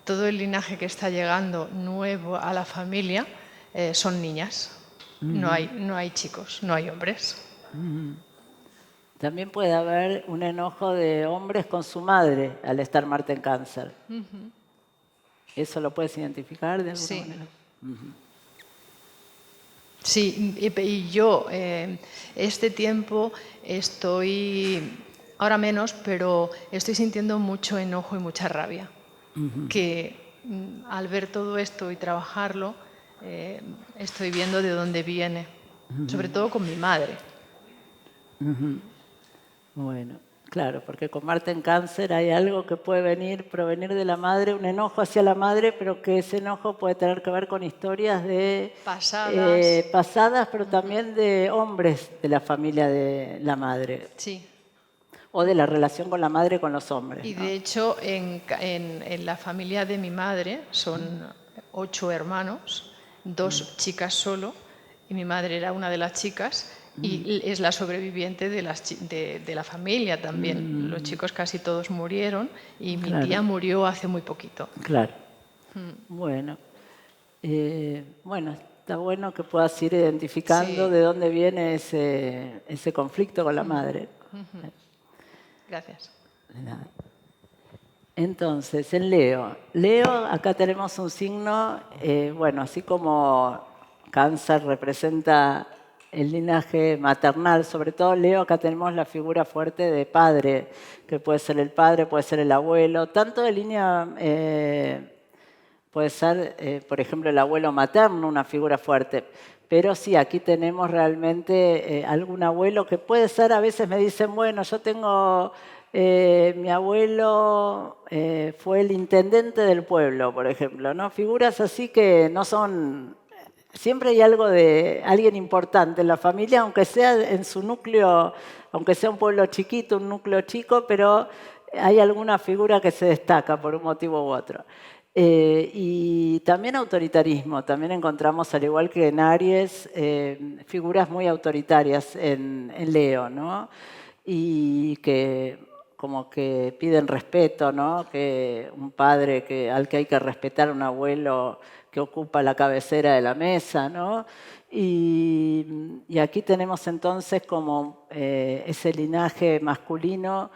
Todo el linaje que está llegando nuevo a la familia son niñas. No hay chicos, no hay hombres. También puede haber un enojo de hombres con su madre al estar Marte en Cáncer. ¿Eso lo puedes identificar de alguna manera? Sí, y yo este tiempo estoy, ahora menos, pero estoy sintiendo mucho enojo y mucha rabia. Que al ver todo esto y trabajarlo, estoy viendo de dónde viene, sobre todo con mi madre. Bueno, claro, porque con Marte en Cáncer hay algo que puede provenir de la madre, un enojo hacia la madre, pero que ese enojo puede tener que ver con historias pasadas, pero también de hombres de la familia de la madre. Sí. o de la relación con la madre con los hombres. Y ¿no? de hecho, en la familia de mi madre son 8 hermanos, 2 chicas solo, y mi madre era una de las chicas, y es la sobreviviente de la familia también. Los chicos casi todos murieron, y mi Claro. tía murió hace muy poquito. Claro. Bueno. Bueno, está bueno que puedas ir identificando Sí. de dónde viene ese conflicto con la madre. Gracias. De nada. Entonces, en Leo. Leo, acá tenemos un signo, bueno, así como Cáncer representa el linaje maternal, sobre todo Leo, acá tenemos la figura fuerte de padre, que puede ser el padre, puede ser el abuelo, tanto de línea, puede ser, por ejemplo, el abuelo materno, una figura fuerte. Pero sí, aquí tenemos realmente algún abuelo que puede ser, a veces me dicen, bueno, yo tengo, mi abuelo fue el intendente del pueblo, por ejemplo, ¿no? Figuras así que no son... Siempre hay algo de alguien importante en la familia, aunque sea en su núcleo, aunque sea un pueblo chiquito, un núcleo chico, pero hay alguna figura que se destaca por un motivo u otro. Y también autoritarismo, también encontramos, al igual que en Aries, figuras muy autoritarias en Leo, ¿no? Y que como que piden respeto, ¿no? Que un padre al que hay que respetar, un abuelo que ocupa la cabecera de la mesa, ¿no? Y aquí tenemos entonces como ese linaje masculino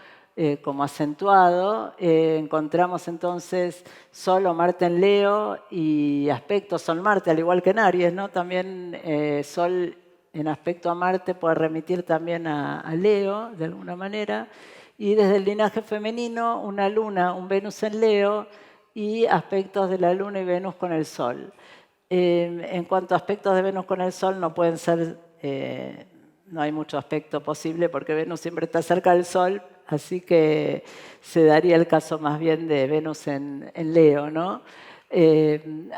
como acentuado. Encontramos entonces Sol o Marte en Leo y aspecto Sol-Marte, al igual que en Aries, ¿no? También Sol en aspecto a Marte puede remitir también a Leo, de alguna manera. Y desde el linaje femenino, una Luna, un Venus en Leo y aspectos de la Luna y Venus con el Sol. En cuanto a aspectos de Venus con el Sol, no pueden ser, no hay mucho aspecto posible porque Venus siempre está cerca del Sol, así que se daría el caso más bien de Venus en Leo, ¿no?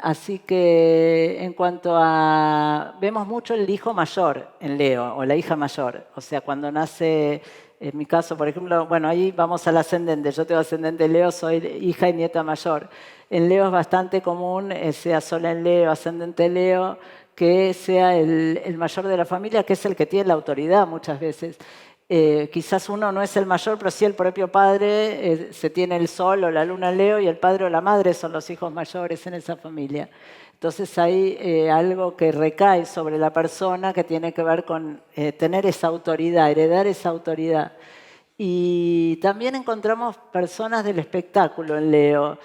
Así que en cuanto a... Vemos mucho el hijo mayor en Leo o la hija mayor, o sea, cuando nace... En mi caso, por ejemplo, bueno, ahí vamos al ascendente. Yo tengo ascendente Leo, soy hija y nieta mayor. En Leo es bastante común, sea Sol en Leo, ascendente Leo, que sea el mayor de la familia, que es el que tiene la autoridad muchas veces. Quizás uno no es el mayor, pero sí el propio padre, se tiene el Sol o la Luna en Leo y el padre o la madre son los hijos mayores en esa familia. Entonces hay algo que recae sobre la persona que tiene que ver con tener esa autoridad, heredar esa autoridad. Y también encontramos personas del espectáculo en Leo.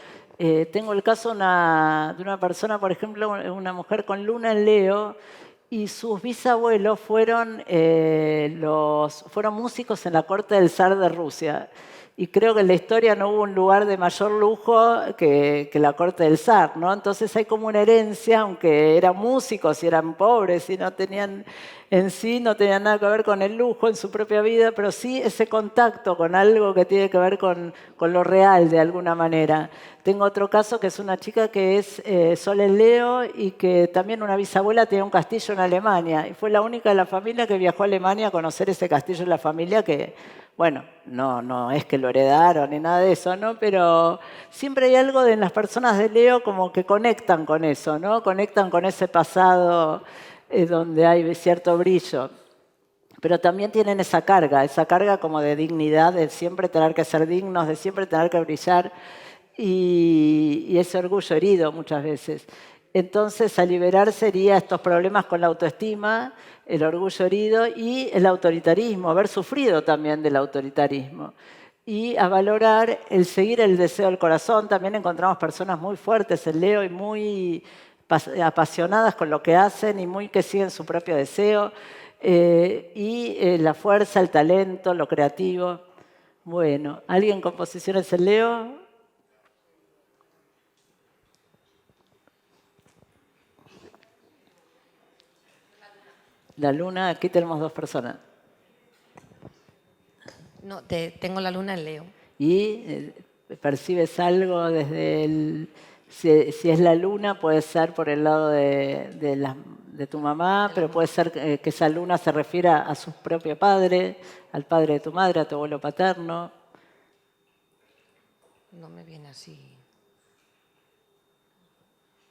Tengo el caso de una persona, por ejemplo, una mujer con Luna en Leo, y sus bisabuelos fueron músicos en la corte del zar de Rusia. Y creo que en la historia no hubo un lugar de mayor lujo que la corte del zar, ¿no? Entonces hay como una herencia, aunque eran músicos y eran pobres y no tenían nada que ver con el lujo en su propia vida, pero sí ese contacto con algo que tiene que ver con lo real de alguna manera. Tengo otro caso que es una chica que es Sol en Leo y que también una bisabuela tenía un castillo en Alemania y fue la única de la familia que viajó a Alemania a conocer ese castillo en la familia que... Bueno, no es que lo heredaron ni nada de eso, ¿no? Pero siempre hay algo en las personas de Leo como que conectan con eso, ¿no? Conectan con ese pasado donde hay cierto brillo. Pero también tienen esa carga como de dignidad, de siempre tener que ser dignos, de siempre tener que brillar y ese orgullo herido muchas veces. Entonces, a liberar sería estos problemas con la autoestima, el orgullo herido y el autoritarismo, haber sufrido también del autoritarismo. Y a valorar el seguir el deseo del corazón. También encontramos personas muy fuertes en Leo y muy apasionadas con lo que hacen y muy que siguen su propio deseo. La fuerza, el talento, lo creativo. Bueno, ¿alguien con posiciones en Leo? La Luna, aquí tenemos 2 personas. No, tengo la Luna en Leo. ¿Y percibes algo desde el... Si es la Luna, puede ser por el lado de de tu mamá, pero puede ser que esa luna se refiera a su propio padre, al padre de tu madre, a tu abuelo paterno. No me viene así.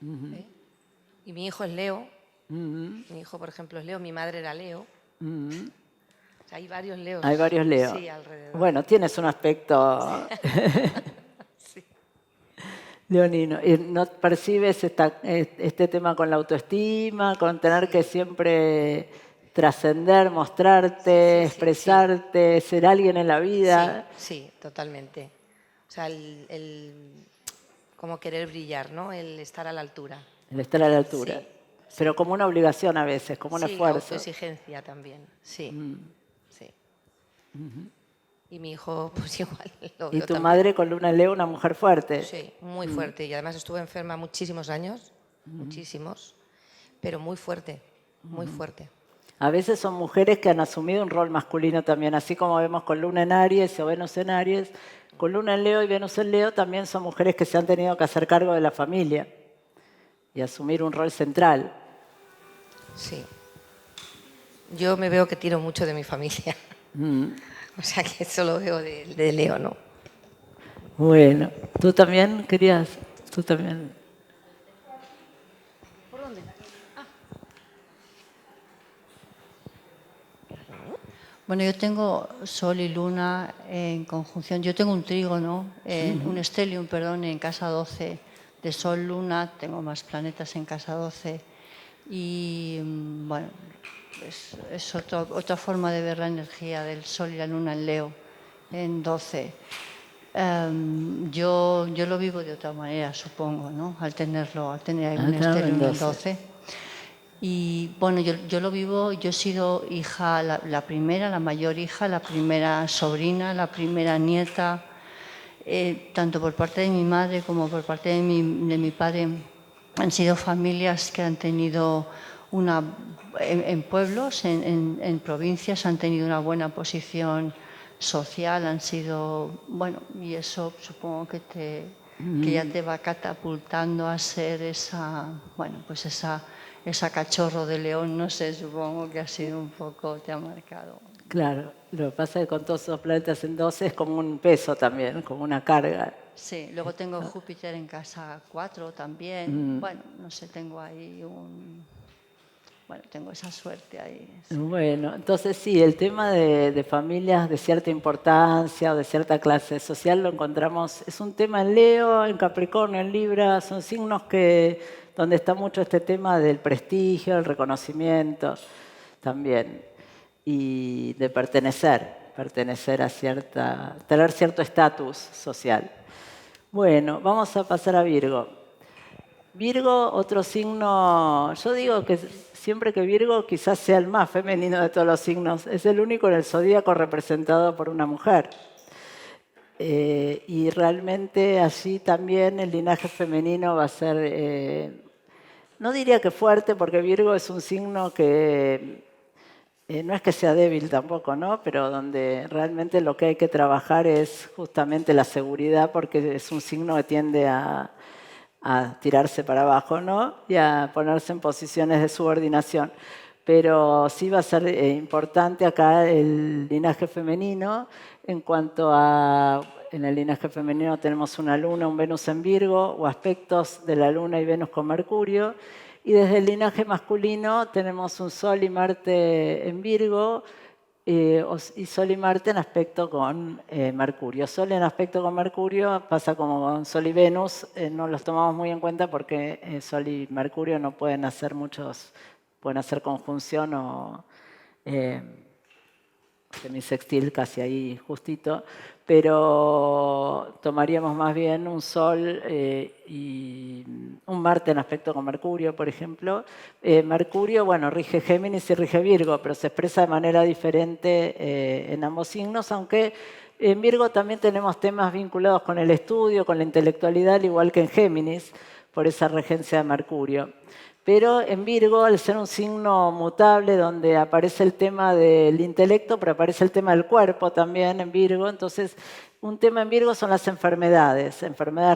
¿Eh? Y mi hijo es Leo. Mi hijo, por ejemplo, es Leo. Mi madre era Leo. O sea, hay varios Leos. Hay varios Leo. Sí, alrededor. Bueno, tienes un aspecto Sí. leonino. ¿Y no percibes este tema con la autoestima, con tener que siempre trascender, mostrarte, expresarte, ser alguien en la vida? Sí, totalmente. O sea, como querer brillar, ¿no? El estar a la altura. El estar a la altura. Sí, Pero como una obligación a veces, como un Sí, esfuerzo. autoexigencia también, sí. Sí. Y mi hijo, pues igual, lo Y veo tu también. madre con luna en Leo, una mujer fuerte. Sí, muy fuerte. Y además estuvo enferma muchísimos años, muchísimos, pero muy fuerte, muy fuerte. A veces son mujeres que han asumido un rol masculino también, así como vemos con Luna en Aries o Venus en Aries. Con Luna en Leo y Venus en Leo también son mujeres que se han tenido que hacer cargo de la familia y asumir un rol central. Sí. Yo me veo que tiro mucho de mi familia. O sea que eso lo veo de Leo, ¿no? Bueno, tú también querías, tú también. Bueno, yo tengo Sol y Luna en conjunción. Yo tengo un trígono, un estelium, perdón, en casa 12 de Sol, Luna. Tengo más planetas en casa 12. Y bueno, es otra forma de ver la energía del Sol y la Luna en Leo, en 12. Yo lo vivo de otra manera, supongo, ¿no? Al tener ahí un estelium en 12. Y bueno, yo lo vivo, yo he sido hija, la primera, la mayor hija, la primera sobrina, la primera nieta, tanto por parte de mi madre como por parte de mi padre. Han sido familias que han tenido en pueblos, en provincias, han tenido una buena posición social, han sido, bueno, y eso supongo que ya te va catapultando a ser esa cachorro de león, no sé, supongo que ha sido un poco, te ha marcado. Claro, lo que pasa es que con todos esos planetas en 12 es como un peso también, como una carga. Sí, luego tengo Júpiter en casa 4 también. Bueno, no sé, tengo ahí tengo esa suerte ahí. Sí. Bueno, entonces sí, el tema de familias de cierta importancia o de cierta clase social lo encontramos, es un tema en Leo, en Capricornio, en Libra, son signos donde está mucho este tema del prestigio, el reconocimiento también, y de pertenecer a tener cierto estatus social. Bueno, vamos a pasar a Virgo. Virgo, otro signo, yo digo que siempre que Virgo quizás sea el más femenino de todos los signos, es el único en el zodíaco representado por una mujer. Y realmente allí también el linaje femenino va a ser, no diría que fuerte, porque Virgo es un signo que no es que sea débil tampoco, ¿no? Pero donde realmente lo que hay que trabajar es justamente la seguridad, porque es un signo que tiende a tirarse para abajo, ¿no? Y a ponerse en posiciones de subordinación. Pero sí va a ser importante acá el linaje femenino. En el linaje femenino tenemos una luna, un Venus en Virgo, o aspectos de la luna y Venus con Mercurio. Y desde el linaje masculino tenemos un Sol y Marte en Virgo, y Sol y Marte en aspecto con Mercurio. Sol en aspecto con Mercurio pasa como con Sol y Venus, no los tomamos muy en cuenta porque Sol y Mercurio no pueden hacer pueden hacer conjunción o semisextil casi ahí justito, pero tomaríamos más bien un Sol y un Marte en aspecto con Mercurio, por ejemplo. Mercurio, bueno, rige Géminis y rige Virgo, pero se expresa de manera diferente en ambos signos, aunque en Virgo también tenemos temas vinculados con el estudio, con la intelectualidad, al igual que en Géminis, por esa regencia de Mercurio. Pero en Virgo, al ser un signo mutable donde aparece el tema del intelecto, pero aparece el tema del cuerpo también en Virgo, entonces un tema en Virgo son las enfermedades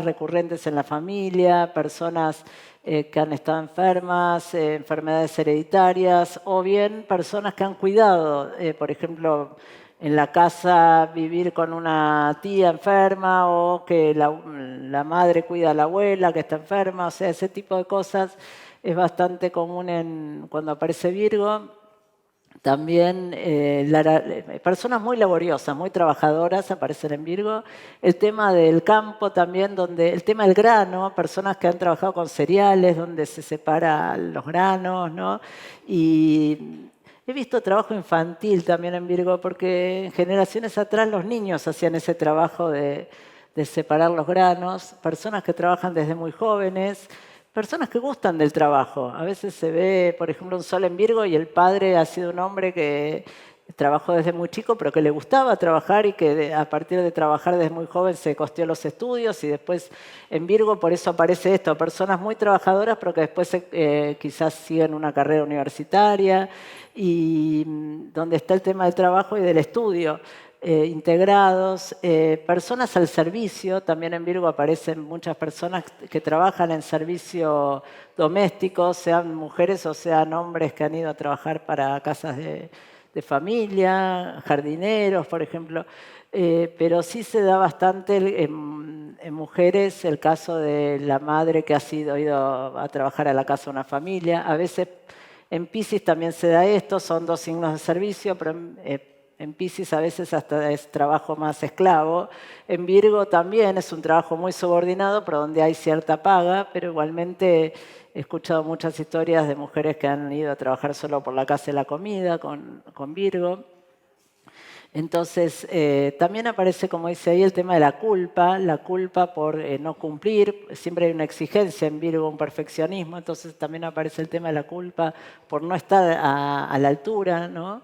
recurrentes en la familia, personas que han estado enfermas, enfermedades hereditarias, o bien personas que han cuidado, por ejemplo, en la casa vivir con una tía enferma o que la madre cuida a la abuela que está enferma, o sea, ese tipo de cosas es bastante común cuando aparece Virgo. También personas muy laboriosas, muy trabajadoras aparecen en Virgo. El tema del campo también, el tema del grano, personas que han trabajado con cereales, donde se separan los granos, ¿no? Y he visto trabajo infantil también en Virgo, porque en generaciones atrás los niños hacían ese trabajo de separar los granos, personas que trabajan desde muy jóvenes, personas que gustan del trabajo. A veces se ve, por ejemplo, un sol en Virgo y el padre ha sido un hombre que trabajó desde muy chico, pero que le gustaba trabajar y que a partir de trabajar desde muy joven se costeó los estudios, y después en Virgo por eso aparece esto, personas muy trabajadoras pero que después quizás siguen una carrera universitaria, y donde está el tema del trabajo y del estudio. Integrados, personas al servicio, también en Virgo aparecen muchas personas que trabajan en servicio doméstico, sean mujeres o sean hombres que han ido a trabajar para casas de familia, jardineros, por ejemplo, pero sí se da bastante en mujeres el caso de la madre que ha ido a trabajar a la casa de una familia. A veces en Piscis también se da esto, son dos signos de servicio, pero en Piscis a veces hasta es trabajo más esclavo. En Virgo también es un trabajo muy subordinado, pero donde hay cierta paga, pero igualmente he escuchado muchas historias de mujeres que han ido a trabajar solo por la casa y la comida con Virgo. Entonces, también aparece, como dice ahí, el tema de la culpa por no cumplir. Siempre hay una exigencia en Virgo, un perfeccionismo, entonces también aparece el tema de la culpa por no estar a la altura, ¿no?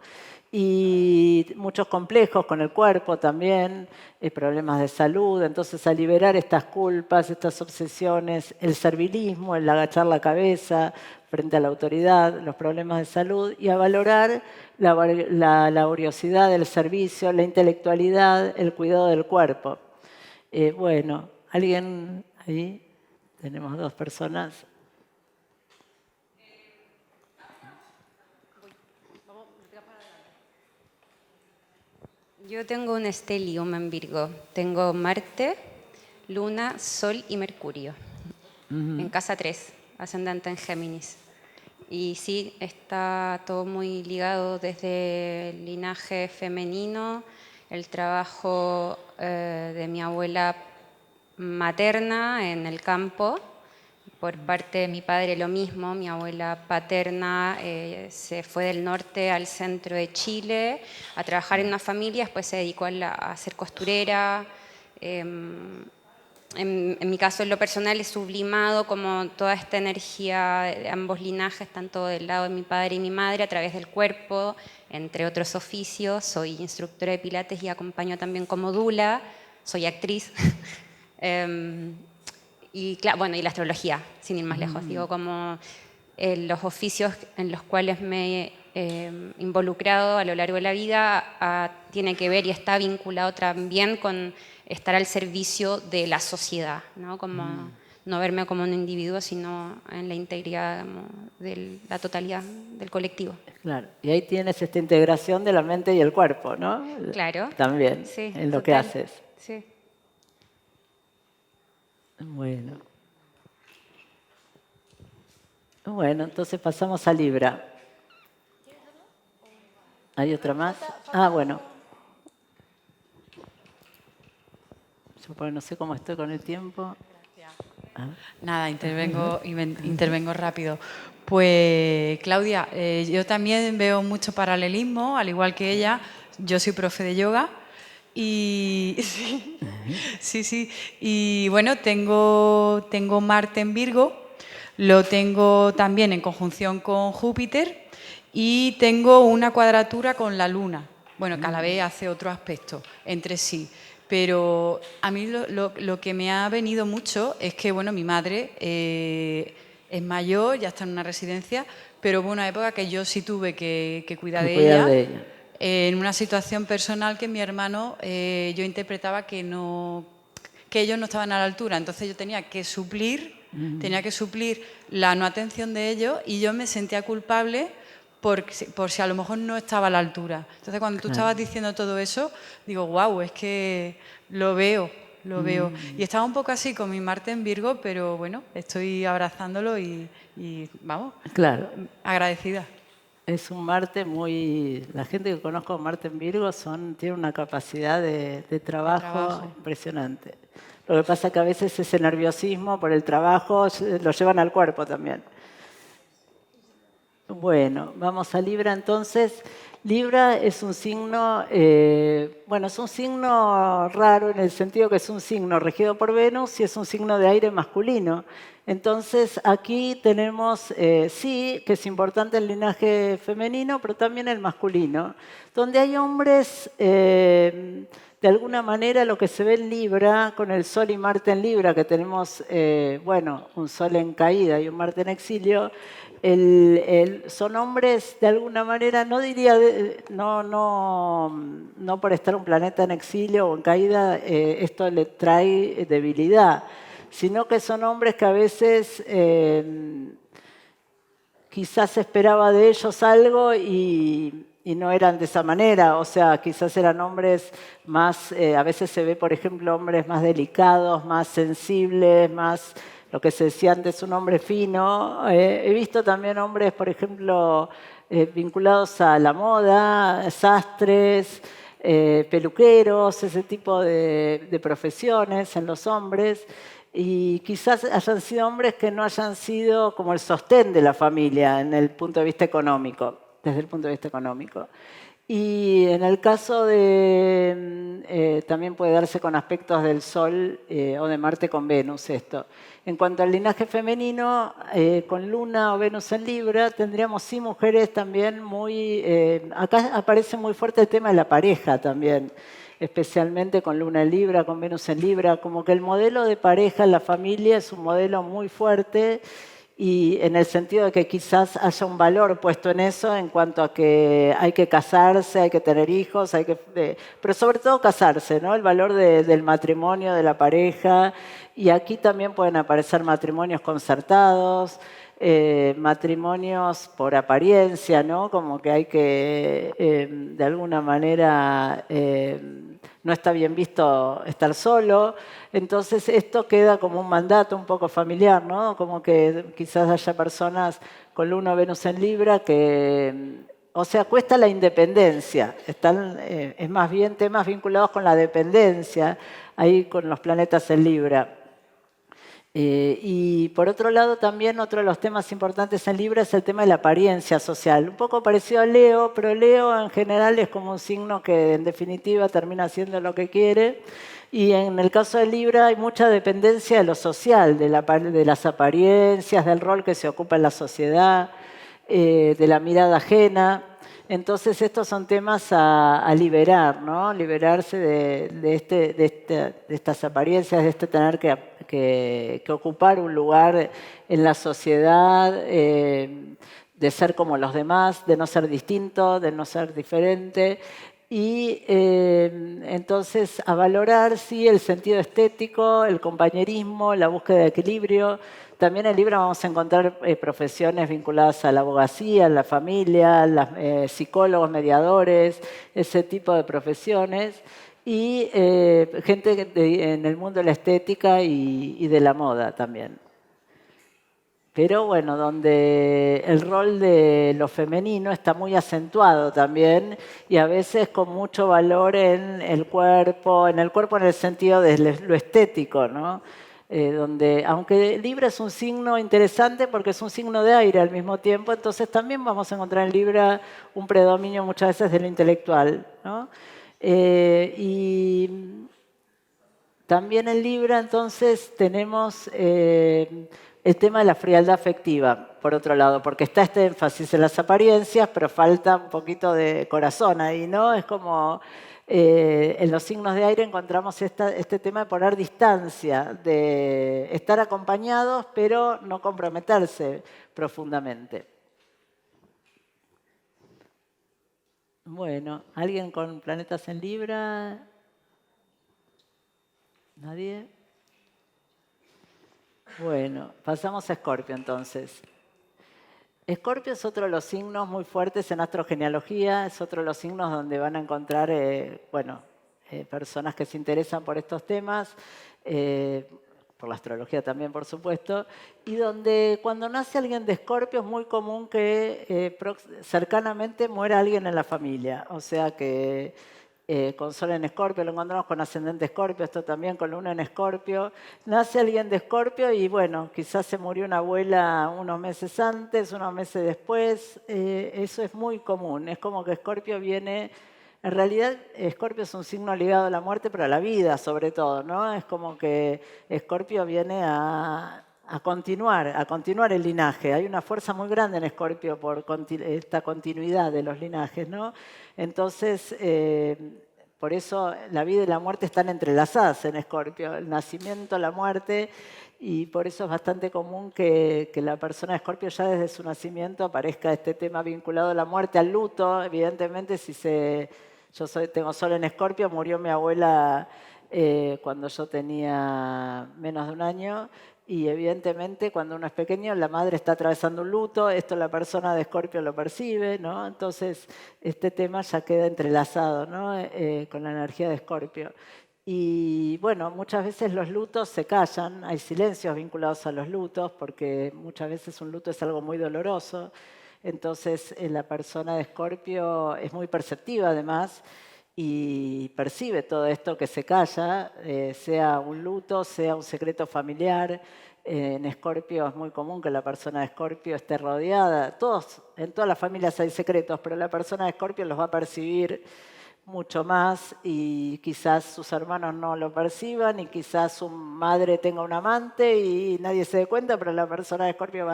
Y muchos complejos con el cuerpo también, problemas de salud. Entonces, a liberar estas culpas, estas obsesiones, el servilismo, el agachar la cabeza frente a la autoridad, los problemas de salud, y a valorar la laboriosidad, el servicio, la intelectualidad, el cuidado del cuerpo. Bueno, ¿alguien ahí? Tenemos dos personas. Yo tengo un estelium en Virgo. Tengo Marte, Luna, Sol y Mercurio. En casa 3, ascendente en Géminis. Y sí, está todo muy ligado desde el linaje femenino, el trabajo de mi abuela materna en el campo. Por parte de mi padre lo mismo, mi abuela paterna se fue del norte al centro de Chile a trabajar en una familia, después se dedicó a ser costurera. En mi caso, en lo personal, he sublimado como toda esta energía de ambos linajes, tanto del lado de mi padre y mi madre, a través del cuerpo, entre otros oficios. Soy instructora de pilates y acompaño también como doula, soy actriz. Y la astrología, sin ir más lejos. Digo, como los oficios en los cuales me he involucrado a lo largo de la vida tiene que ver y está vinculado también con estar al servicio de la sociedad, ¿no? Como no verme como un individuo, sino en la integridad de la totalidad del colectivo. Claro, y ahí tienes esta integración de la mente y el cuerpo, ¿no? Claro. También, sí, en lo total. que haces. Sí. Bueno. Bueno, entonces pasamos a Libra. ¿Hay otra más? Bueno. Yo no sé cómo estoy con el tiempo. Nada, intervengo rápido. Pues Claudia, yo también veo mucho paralelismo, al igual que ella. Yo soy profe de yoga y sí. Y bueno, tengo Marte en Virgo, lo tengo también en conjunción con Júpiter y tengo una cuadratura con la Luna. Bueno, cada vez hace otro aspecto entre sí. Pero a mí lo que me ha venido mucho es que, bueno, mi madre es mayor, ya está en una residencia, pero hubo una época que yo sí tuve que cuidar de ella. en una situación personal que mi hermano, yo interpretaba que ellos no estaban a la altura, entonces yo tenía que suplir la no atención de ellos y yo me sentía culpable por si a lo mejor no estaba a la altura. Entonces cuando tú estabas diciendo todo eso, digo, wow, es que lo veo. Y estaba un poco así con mi Marte en Virgo, pero bueno, estoy abrazándolo y vamos, Claro. agradecida. Es un Marte muy... La gente que conozco Marte en Virgo tiene una capacidad de trabajo impresionante. Lo que pasa es que a veces ese nerviosismo por el trabajo lo llevan al cuerpo también. Bueno, vamos a Libra entonces. Libra es un signo, es un signo raro en el sentido que es un signo regido por Venus y es un signo de aire masculino. Entonces aquí tenemos, sí, que es importante el linaje femenino, pero también el masculino, donde hay hombres, de alguna manera lo que se ve en Libra, con el Sol y Marte en Libra, que tenemos, un Sol en caída y un Marte en exilio, son hombres de alguna manera, no diría, no por estar un planeta en exilio o en caída, esto le trae debilidad, sino que son hombres que a veces quizás se esperaba de ellos algo y no eran de esa manera, o sea, quizás eran hombres más, a veces se ve, por ejemplo, hombres más delicados, más sensibles, más lo que se decía antes, un hombre fino. He visto también hombres, por ejemplo, vinculados a la moda, sastres, peluqueros, ese tipo de profesiones en los hombres. Y quizás hayan sido hombres que no hayan sido como el sostén de la familia en el punto de vista económico, desde el punto de vista económico. Y en el caso de, también puede darse con aspectos del Sol o de Marte con Venus esto. En cuanto al linaje femenino, con Luna o Venus en Libra, tendríamos sí mujeres también muy... acá aparece muy fuerte el tema de la pareja también, especialmente con Luna en Libra, con Venus en Libra, como que el modelo de pareja en la familia es un modelo muy fuerte y en el sentido de que quizás haya un valor puesto en eso en cuanto a que hay que casarse, hay que tener hijos, pero sobre todo casarse, ¿no? El valor del matrimonio, de la pareja, y aquí también pueden aparecer matrimonios concertados, matrimonios por apariencia, ¿no? Como que hay que, de alguna manera, no está bien visto estar solo. Entonces esto queda como un mandato un poco familiar, ¿no? Como que quizás haya personas con Luna o Venus en Libra que, o sea, cuesta la independencia. Es más bien temas vinculados con la dependencia, ahí con los planetas en Libra. Y por otro lado también otro de los temas importantes en Libra es el tema de la apariencia social. Un poco parecido a Leo, pero Leo en general es como un signo que en definitiva termina haciendo lo que quiere. Y en el caso de Libra hay mucha dependencia de lo social, de las apariencias, del rol que se ocupa en la sociedad, de la mirada ajena. Entonces estos son temas a liberar, ¿no? Liberarse de estas apariencias, de tener que ocupar un lugar en la sociedad, de ser como los demás, de no ser distinto, de no ser diferente. Y entonces a valorar, sí, el sentido estético, el compañerismo, la búsqueda de equilibrio. También en Libra vamos a encontrar profesiones vinculadas a la abogacía, a la familia, psicólogos, mediadores, ese tipo de profesiones. Y gente en el mundo de la estética y de la moda también. Pero bueno, donde el rol de lo femenino está muy acentuado también y a veces con mucho valor en el cuerpo en el sentido de lo estético, ¿no? Donde, aunque Libra es un signo interesante porque es un signo de aire al mismo tiempo, entonces también vamos a encontrar en Libra un predominio muchas veces de lo intelectual, ¿no? Y también en Libra entonces tenemos el tema de la frialdad afectiva, por otro lado, porque está este énfasis en las apariencias, pero falta un poquito de corazón ahí, ¿no? Es como en los signos de aire encontramos este tema de poner distancia, de estar acompañados, pero no comprometerse profundamente. Bueno, ¿alguien con planetas en Libra? ¿Nadie? Bueno, pasamos a Escorpio entonces. Escorpio es otro de los signos muy fuertes en astrogenealogía, es otro de los signos donde van a encontrar personas que se interesan por estos temas, por la astrología también, por supuesto, y donde cuando nace alguien de Escorpio es muy común que cercanamente muera alguien en la familia, o sea que con Sol en Escorpio, lo encontramos con ascendente Escorpio, esto también con Luna en Escorpio. Nace alguien de Escorpio y bueno, quizás se murió una abuela unos meses antes, unos meses después. Eso es muy común. Es como que Escorpio viene... En realidad, Escorpio es un signo ligado a la muerte, pero a la vida sobre todo, ¿no? Es como que Escorpio viene a continuar el linaje. Hay una fuerza muy grande en Escorpio por esta continuidad de los linajes, ¿no? Entonces, por eso la vida y la muerte están entrelazadas en Escorpio, el nacimiento, la muerte, y por eso es bastante común que la persona de Escorpio ya desde su nacimiento aparezca este tema vinculado a la muerte, al luto. Evidentemente, tengo Sol en Escorpio, murió mi abuela cuando yo tenía menos de un año, y evidentemente cuando uno es pequeño la madre está atravesando un luto, esto la persona de Escorpio lo percibe, ¿no? Entonces este tema ya queda entrelazado, ¿no? Con la energía de Escorpio. Y bueno, muchas veces los lutos se callan, hay silencios vinculados a los lutos, porque muchas veces un luto es algo muy doloroso. Entonces la persona de Escorpio es muy perceptiva además, y percibe todo esto que se calla, sea un luto, sea un secreto familiar. En Escorpio es muy común que la persona de Escorpio esté rodeada. En todas las familias hay secretos, pero la persona de Escorpio los va a percibir mucho más, y quizás sus hermanos no lo perciban, y quizás su madre tenga un amante y nadie se dé cuenta, pero la persona de Escorpio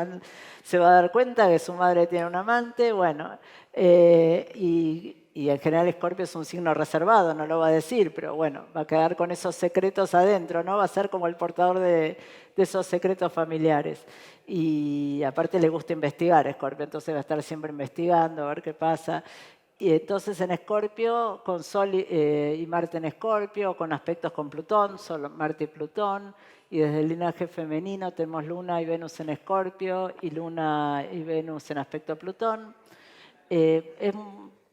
se va a dar cuenta que su madre tiene un amante. Bueno, y en general Escorpio es un signo reservado, no lo va a decir, pero bueno, va a quedar con esos secretos adentro, ¿no? Va a ser como el portador de esos secretos familiares. Y aparte le gusta investigar Escorpio, entonces va a estar siempre investigando, a ver qué pasa. Y entonces en Escorpio, con Sol y Marte en Escorpio, con aspectos con Plutón, Sol, Marte y Plutón, y desde el linaje femenino tenemos Luna y Venus en Escorpio y Luna y Venus en aspecto a Plutón.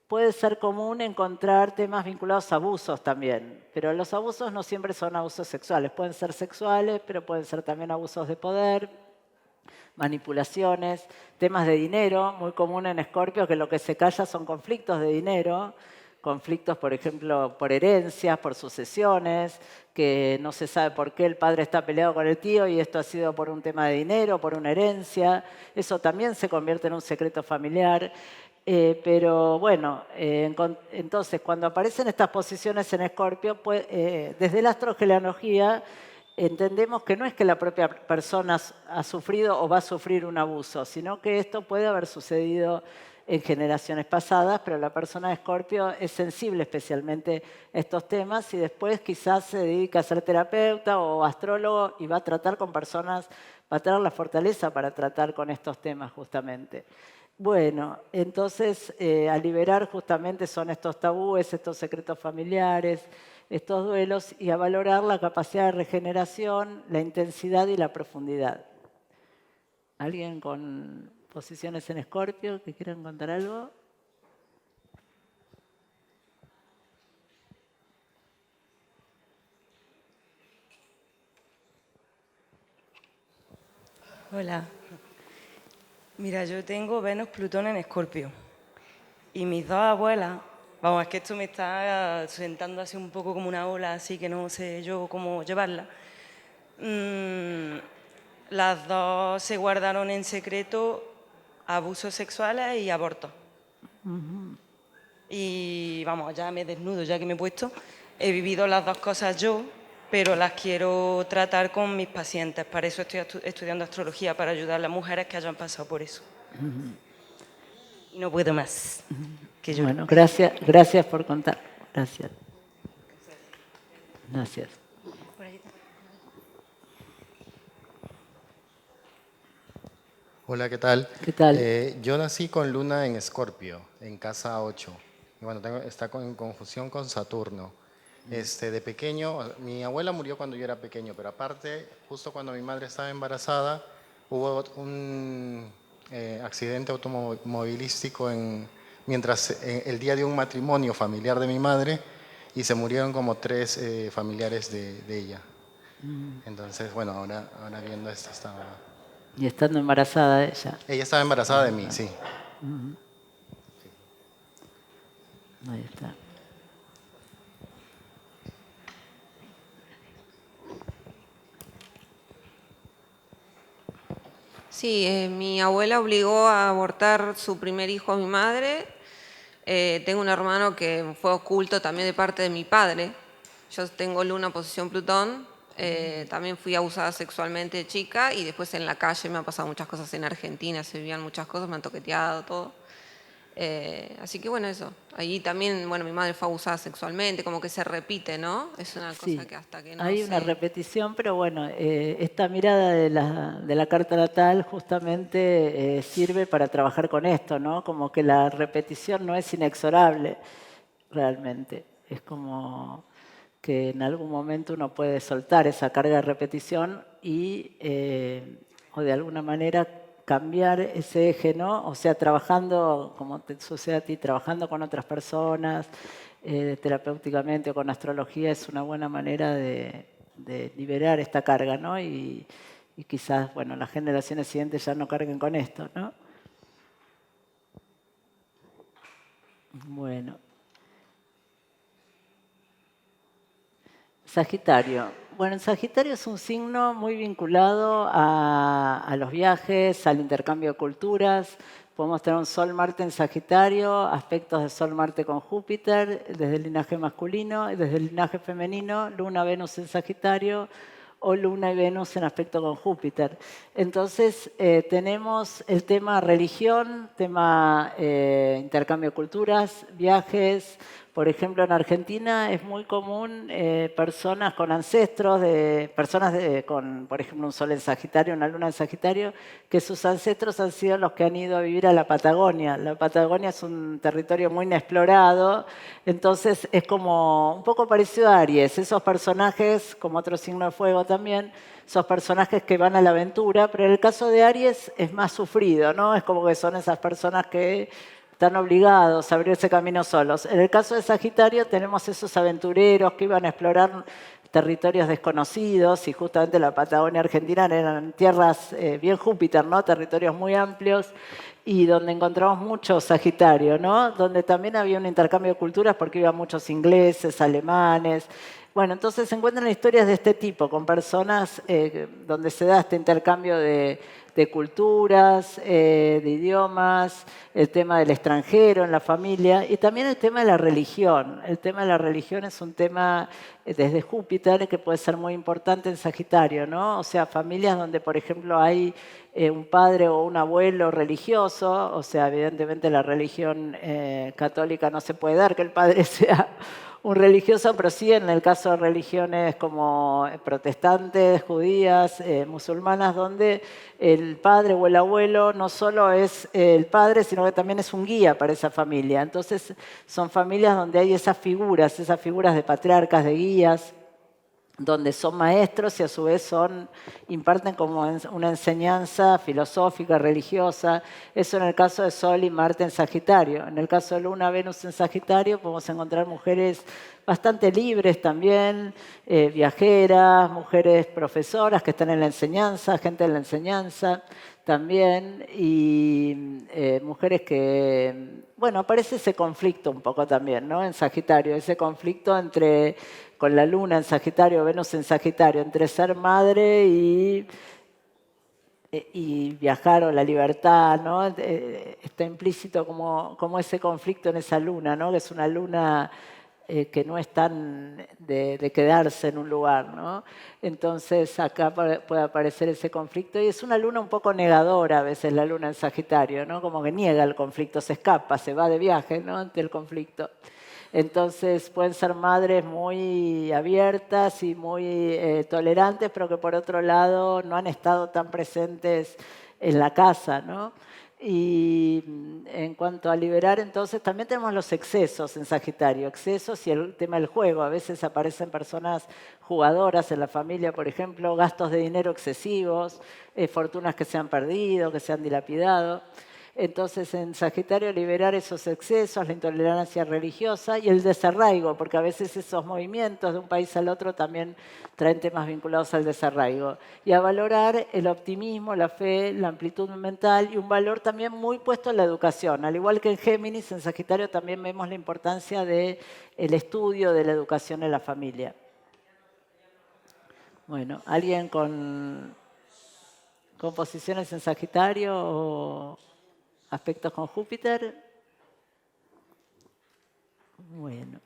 Puede ser común encontrar temas vinculados a abusos también, pero los abusos no siempre son abusos sexuales. Pueden ser sexuales, pero pueden ser también abusos de poder, manipulaciones, temas de dinero. Muy común en Escorpio que lo que se calla son conflictos de dinero, conflictos, por ejemplo, por herencias, por sucesiones, que no se sabe por qué el padre está peleado con el tío y esto ha sido por un tema de dinero, por una herencia. Eso también se convierte en un secreto familiar. Pero bueno, entonces cuando aparecen estas posiciones en Escorpio, desde la astrogenealogía entendemos que no es que la propia persona ha sufrido o va a sufrir un abuso, sino que esto puede haber sucedido en generaciones pasadas, pero la persona de Escorpio es sensible especialmente a estos temas, y después quizás se dedica a ser terapeuta o astrólogo y va a tratar con personas, va a tener la fortaleza para tratar con estos temas justamente. Bueno, entonces a liberar justamente son estos tabúes, estos secretos familiares, estos duelos, y a valorar la capacidad de regeneración, la intensidad y la profundidad. ¿Alguien con posiciones en Escorpio que quieran contar algo? Hola. Mira, yo tengo Venus-Plutón en Escorpio. Y mis dos abuelas, vamos, es que esto me está sentando así un poco como una ola, así que no sé yo cómo llevarla. Las dos se guardaron en secreto abusos sexuales y abortos. Y vamos, ya me desnudo, ya que me he puesto. He vivido las dos cosas yo, pero las quiero tratar con mis pacientes. Para eso estoy estudiando astrología, para ayudar a las mujeres que hayan pasado por eso. Y no puedo más. Bueno, gracias por contar. Gracias. Gracias. Hola, ¿qué tal? ¿Qué tal? Yo nací con Luna en Escorpio, en casa 8. Y bueno, está en conjunción con Saturno. De pequeño, mi abuela murió cuando yo era pequeño, pero aparte, justo cuando mi madre estaba embarazada, hubo un accidente automovilístico mientras el día de un matrimonio familiar de mi madre, y se murieron como 3 familiares de ella. Entonces, bueno, ahora viendo esto estaba... Y estando embarazada ella. Ella estaba embarazada de mí, sí. Ahí está. Sí, mi abuela obligó a abortar su primer hijo a mi madre. Tengo un hermano que fue oculto también de parte de mi padre. Yo tengo Luna, posición Plutón. También fui abusada sexualmente de chica y después en la calle me han pasado muchas cosas en Argentina, se vivían muchas cosas, me han toqueteado, todo. Así que bueno, eso. Ahí también, bueno, mi madre fue abusada sexualmente, como que se repite, ¿no? Es una cosa que hasta que no hay una repetición, pero bueno, esta mirada de la carta natal justamente sirve para trabajar con esto, ¿no? Como que la repetición no es inexorable, realmente. Es como que en algún momento uno puede soltar esa carga de repetición y, o de alguna manera, cambiar ese eje, ¿no? O sea, trabajando, como te sucede a ti, trabajando con otras personas, terapéuticamente o con astrología, es una buena manera de liberar esta carga, ¿no? Y quizás, bueno, las generaciones siguientes ya no carguen con esto, ¿no? Bueno. Sagitario. Bueno, el Sagitario es un signo muy vinculado a los viajes, al intercambio de culturas. Podemos tener un Sol-Marte en Sagitario, aspectos de Sol-Marte con Júpiter, desde el linaje masculino, y desde el linaje femenino, Luna-Venus en Sagitario, o Luna y Venus en aspecto con Júpiter. Entonces, tenemos el tema religión, tema intercambio de culturas, viajes. Por ejemplo, en Argentina es muy común personas con ancestros, con, por ejemplo, un sol en Sagitario, una luna en Sagitario, que sus ancestros han sido los que han ido a vivir a la Patagonia. La Patagonia es un territorio muy inexplorado, entonces es como un poco parecido a Aries. Esos personajes, como otro signo de fuego también, esos personajes que van a la aventura, pero en el caso de Aries es más sufrido, ¿no? Es como que son esas personas que están obligados a abrirse camino solos. En el caso de Sagitario tenemos esos aventureros que iban a explorar territorios desconocidos y justamente la Patagonia Argentina eran tierras bien Júpiter, ¿no? Territorios muy amplios y donde encontramos mucho Sagitario, ¿no? Donde también había un intercambio de culturas porque iban muchos ingleses, alemanes. Bueno, entonces se encuentran historias de este tipo, con personas donde se da este intercambio de culturas, de idiomas, el tema del extranjero en la familia y también el tema de la religión. El tema de la religión es un tema desde Júpiter que puede ser muy importante en Sagitario, ¿no? O sea, familias donde, por ejemplo, hay un padre o un abuelo religioso, o sea, evidentemente la religión católica no se puede dar que el padre sea un religioso, pero sí en el caso de religiones como protestantes, judías, musulmanas, donde el padre o el abuelo no solo es el padre, sino que también es un guía para esa familia. Entonces son familias donde hay esas figuras de patriarcas, de guías, donde son maestros y a su vez imparten como una enseñanza filosófica, religiosa. Eso en el caso de Sol y Marte en Sagitario. En el caso de Luna, Venus en Sagitario podemos encontrar mujeres bastante libres también, viajeras, mujeres profesoras que están en la enseñanza, gente en la enseñanza también, y mujeres que, bueno, aparece ese conflicto un poco también, ¿no? En Sagitario, ese conflicto con la Luna en Sagitario, Venus en Sagitario, entre ser madre y viajar o la libertad, ¿no? Está implícito como ese conflicto en esa luna, ¿no? Que es una luna que no es tan de quedarse en un lugar, ¿no? Entonces acá puede aparecer ese conflicto y es una luna un poco negadora a veces, la luna en Sagitario, ¿no? Como que niega el conflicto, se escapa, se va de viaje, ¿no? Ante el conflicto. Entonces pueden ser madres muy abiertas y muy tolerantes, pero que por otro lado no han estado tan presentes en la casa, ¿no? Y en cuanto a liberar, entonces, también tenemos los excesos en Sagitario, excesos y el tema del juego. A veces aparecen personas jugadoras en la familia, por ejemplo, gastos de dinero excesivos, fortunas que se han perdido, que se han dilapidado. Entonces, en Sagitario, liberar esos excesos, la intolerancia religiosa y el desarraigo, porque a veces esos movimientos de un país al otro también traen temas vinculados al desarraigo. Y a valorar el optimismo, la fe, la amplitud mental y un valor también muy puesto en la educación. Al igual que en Géminis, en Sagitario también vemos la importancia del estudio de la educación en la familia. Bueno, ¿alguien con posiciones en Sagitario o aspectos con Júpiter? Bueno.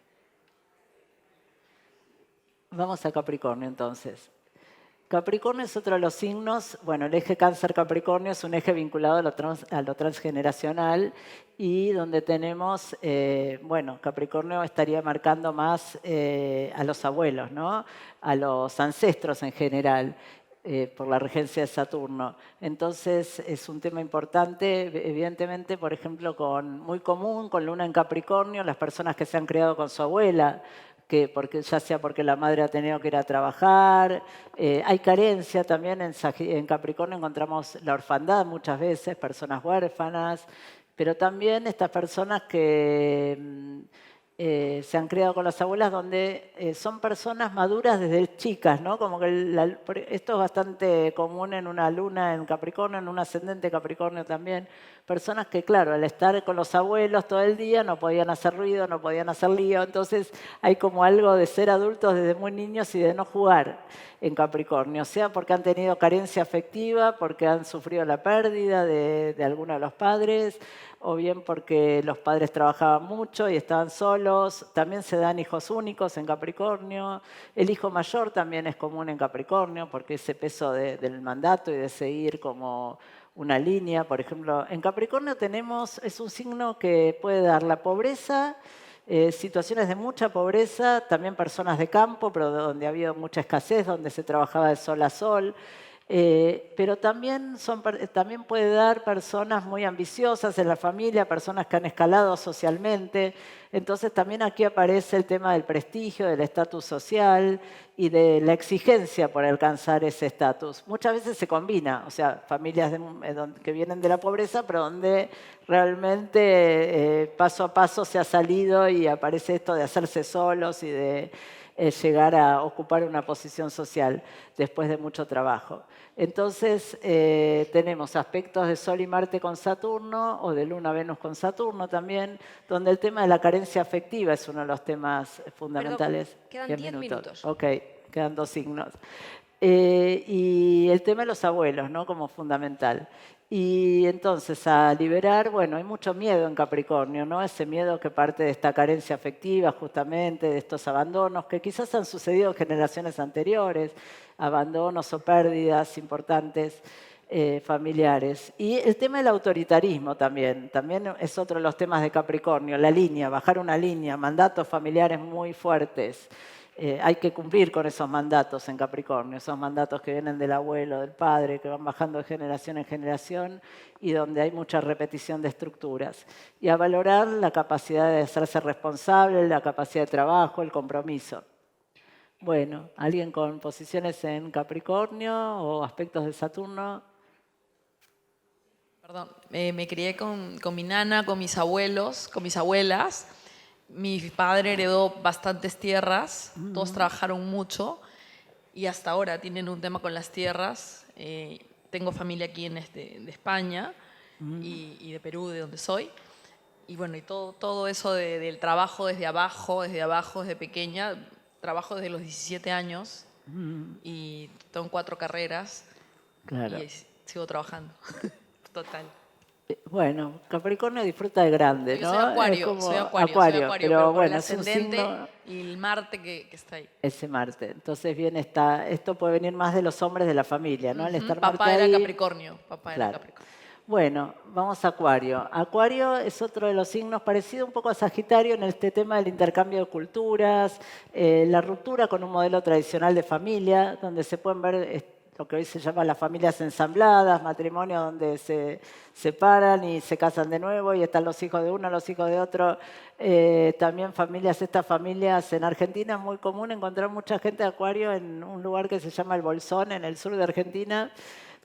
Vamos a Capricornio entonces. Capricornio es otro de los signos, bueno, el eje Cáncer-Capricornio es un eje vinculado a lo transgeneracional y donde tenemos, bueno, Capricornio estaría marcando más a los abuelos, ¿no? A los ancestros en general. Por la regencia de Saturno. Entonces es un tema importante, evidentemente, por ejemplo, muy común con Luna en Capricornio, las personas que se han criado con su abuela, ya sea porque la madre ha tenido que ir a trabajar, hay carencia también en Capricornio, encontramos la orfandad muchas veces, personas huérfanas, pero también estas personas que se han criado con las abuelas, donde son personas maduras desde chicas, ¿no? Como que esto es bastante común en una luna en Capricornio, en un ascendente Capricornio también. Personas que, claro, al estar con los abuelos todo el día no podían hacer ruido, no podían hacer lío, entonces hay como algo de ser adultos desde muy niños y de no jugar en Capricornio, sea porque han tenido carencia afectiva, porque han sufrido la pérdida de alguno de los padres, o bien porque los padres trabajaban mucho y estaban solos. También se dan hijos únicos en Capricornio. El hijo mayor también es común en Capricornio, porque ese peso del mandato y de seguir como una línea. Por ejemplo, en Capricornio es un signo que puede dar la pobreza, situaciones de mucha pobreza, también personas de campo, pero donde ha habido mucha escasez, donde se trabajaba de sol a sol. Pero también puede dar personas muy ambiciosas en la familia, personas que han escalado socialmente. Entonces también aquí aparece el tema del prestigio, del estatus social y de la exigencia por alcanzar ese estatus. Muchas veces se combina, o sea, familias que vienen de la pobreza, pero donde realmente paso a paso se ha salido y aparece esto de hacerse solos y de llegar a ocupar una posición social después de mucho trabajo. Entonces tenemos aspectos de Sol y Marte con Saturno o de Luna, Venus con Saturno también, donde el tema de la carencia afectiva es uno de los temas fundamentales. Perdón, quedan 10 minutos. Ok, quedan 2 signos. Y el tema de los abuelos, ¿no? Como fundamental. Y entonces a liberar, bueno, hay mucho miedo en Capricornio, ¿no? Ese miedo que parte de esta carencia afectiva, justamente, de estos abandonos que quizás han sucedido en generaciones anteriores, abandonos o pérdidas importantes familiares. Y el tema del autoritarismo también es otro de los temas de Capricornio, la línea, bajar una línea, mandatos familiares muy fuertes. Hay que cumplir con esos mandatos en Capricornio, esos mandatos que vienen del abuelo, del padre, que van bajando de generación en generación y donde hay mucha repetición de estructuras. Y a valorar la capacidad de hacerse responsable, la capacidad de trabajo, el compromiso. Bueno, ¿alguien con posiciones en Capricornio o aspectos de Saturno? Perdón, me crié con mi nana, con mis abuelos, con mis abuelas. Mi padre heredó bastantes tierras, todos trabajaron mucho y hasta ahora tienen un tema con las tierras. Tengo familia aquí de España y de Perú, de donde soy. Y bueno, y todo eso del trabajo desde abajo, desde pequeña. Trabajo desde los 17 años y tengo 4 carreras y sigo trabajando. Total. Bueno, Capricornio disfruta de grande, ¿no? Yo soy acuario, pero bueno, el es un ascendente signo... y el Marte que está ahí. Ese Marte. Entonces esto puede venir más de los hombres de la familia, ¿no? El estar Papá Marte era ahí... Capricornio. Bueno, vamos a Acuario. Acuario es otro de los signos parecido un poco a Sagitario en este tema del intercambio de culturas, la ruptura con un modelo tradicional de familia, donde se pueden ver lo que hoy se llama las familias ensambladas, matrimonios donde se separan y se casan de nuevo y están los hijos de uno, los hijos de otro. También estas familias en Argentina es muy común encontrar mucha gente de Acuario en un lugar que se llama El Bolsón, en el sur de Argentina,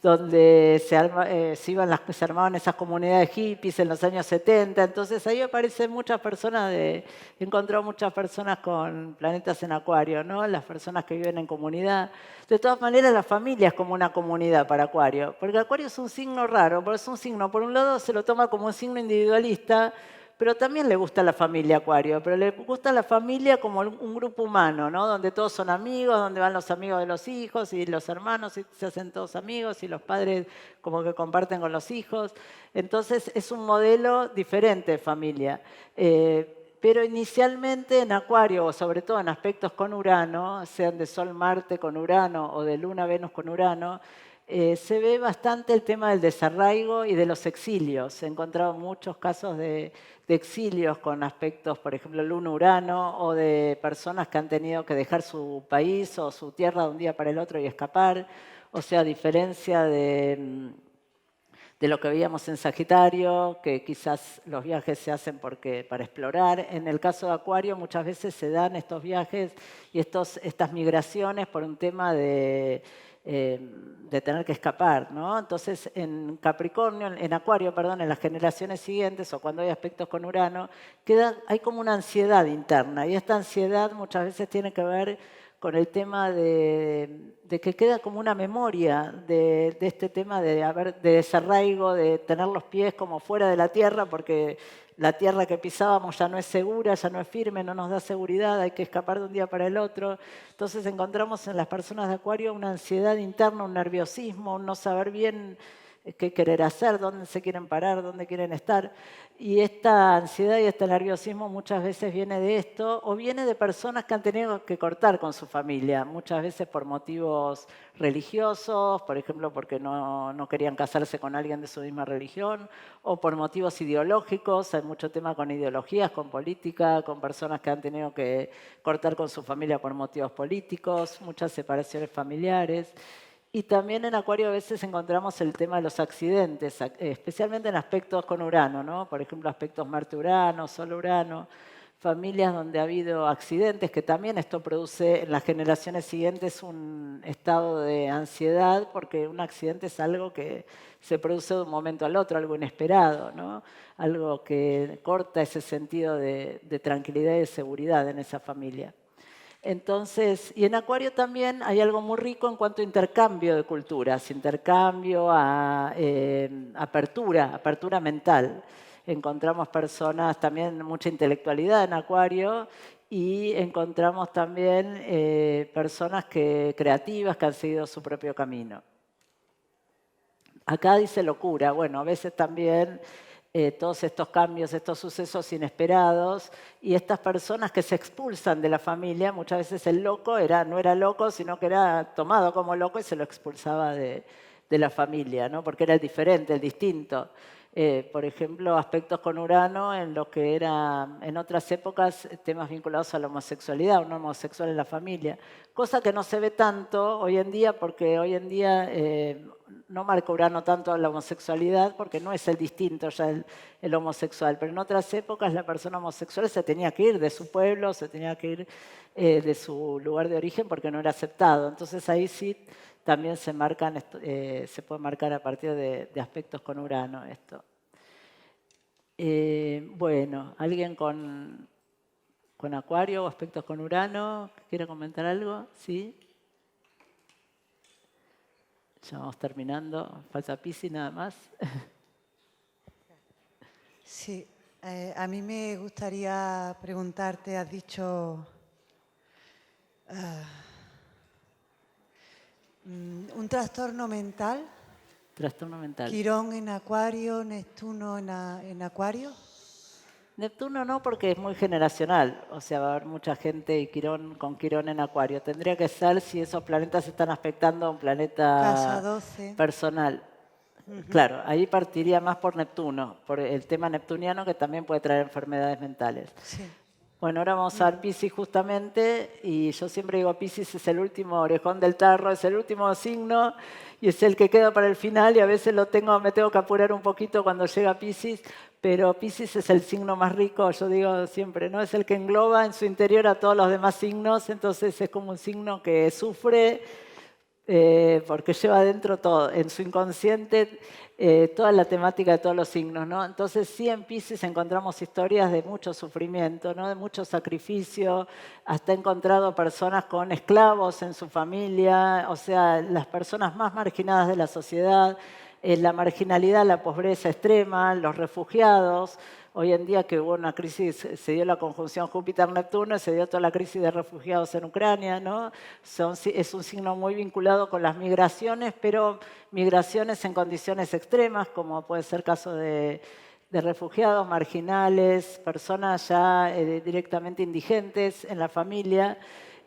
donde se armaban esas comunidades hippies en los años 70. Entonces ahí aparecen muchas personas, he encontrado muchas personas con planetas en Acuario, ¿no? Las personas que viven en comunidad. De todas maneras, la familia es como una comunidad para Acuario, porque Acuario es un signo raro, porque es un signo, por un lado se lo toma como un signo individualista, pero también le gusta la familia Acuario, pero le gusta la familia como un grupo humano, ¿no? Donde todos son amigos, donde van los amigos de los hijos y los hermanos y se hacen todos amigos y los padres como que comparten con los hijos. Entonces es un modelo diferente de familia. Pero inicialmente en Acuario, o sobre todo en aspectos con Urano, sean de Sol-Marte con Urano o de Luna-Venus con Urano, se ve bastante el tema del desarraigo y de los exilios. He encontrado muchos casos de exilios con aspectos, por ejemplo, Luna-Urano, o de personas que han tenido que dejar su país o su tierra de un día para el otro y escapar. O sea, a diferencia de lo que veíamos en Sagitario, que quizás los viajes se hacen para explorar. En el caso de Acuario muchas veces se dan estos viajes y estas migraciones por un tema de tener que escapar, ¿no? Entonces, en Acuario, en las generaciones siguientes o cuando hay aspectos con Urano, hay como una ansiedad interna y esta ansiedad muchas veces tiene que ver con el tema de que queda como una memoria de este tema de desarraigo, de tener los pies como fuera de la tierra, porque la tierra que pisábamos ya no es segura, ya no es firme, no nos da seguridad, hay que escapar de un día para el otro. Entonces encontramos en las personas de Acuario una ansiedad interna, un nerviosismo, un no saber bien qué querer hacer, dónde se quieren parar, dónde quieren estar. Y esta ansiedad y este nerviosismo muchas veces viene de esto, o viene de personas que han tenido que cortar con su familia, muchas veces por motivos religiosos, por ejemplo, porque no querían casarse con alguien de su misma religión, o por motivos ideológicos. Hay mucho tema con ideologías, con política, con personas que han tenido que cortar con su familia por motivos políticos, muchas separaciones familiares. Y también en Acuario a veces encontramos el tema de los accidentes, especialmente en aspectos con Urano, ¿no? Por ejemplo, aspectos Marte-Urano, Sol-Urano, familias donde ha habido accidentes, que también esto produce en las generaciones siguientes un estado de ansiedad, porque un accidente es algo que se produce de un momento al otro, algo inesperado, ¿no? Algo que corta ese sentido de tranquilidad y de seguridad en esa familia. Entonces, y en Acuario también hay algo muy rico en cuanto a intercambio de culturas, intercambio a apertura mental. Encontramos personas, también mucha intelectualidad en Acuario, y encontramos también personas creativas que han seguido su propio camino. Acá dice locura. Bueno, a veces también todos estos cambios, estos sucesos inesperados y estas personas que se expulsan de la familia, muchas veces el loco no era loco, sino que era tomado como loco y se lo expulsaba de la familia, ¿no? Porque era el diferente, el distinto. Por ejemplo, aspectos con Urano en lo que era en otras épocas temas vinculados a la homosexualidad, un homosexual en la familia, cosa que no se ve tanto hoy en día, porque hoy en día no marca Urano tanto la homosexualidad, porque no es el distinto ya el homosexual, pero en otras épocas la persona homosexual se tenía que ir de su pueblo, se tenía que ir de su lugar de origen porque no era aceptado. Entonces ahí sí también se puede marcar a partir de aspectos con Urano esto. Bueno, ¿alguien con Acuario o aspectos con Urano quiere comentar algo? ¿Sí? Ya vamos terminando. Falta Piscis nada más. Sí, a mí me gustaría preguntarte, has dicho un trastorno mental. Trastorno mental. Quirón en Acuario, Neptuno en Acuario. Neptuno no, porque es muy generacional. O sea, va a haber mucha gente con Quirón en Acuario. Tendría que ser si esos planetas están afectando a un planeta Casa 12. personal. Claro, ahí partiría más por Neptuno, por el tema neptuniano que también puede traer enfermedades mentales. Sí. Bueno, ahora vamos a ver Piscis justamente, y yo siempre digo, Piscis es el último orejón del tarro, es el último signo, y es el que queda para el final, y a veces me tengo que apurar un poquito cuando llega Piscis, pero Piscis es el signo más rico, yo digo siempre, ¿no? Es el que engloba en su interior a todos los demás signos, entonces es como un signo que sufre, porque lleva adentro todo, en su inconsciente, toda la temática de todos los signos, ¿no? Entonces sí, en Piscis encontramos historias de mucho sufrimiento, ¿no? De mucho sacrificio, hasta he encontrado personas con esclavos en su familia, o sea, las personas más marginadas de la sociedad, la marginalidad, la pobreza extrema, los refugiados. Hoy en día que hubo una crisis, se dio la conjunción Júpiter-Neptuno, se dio toda la crisis de refugiados en Ucrania, ¿no? Es un signo muy vinculado con las migraciones, pero migraciones en condiciones extremas, como puede ser el caso de refugiados, marginales, personas ya directamente indigentes en la familia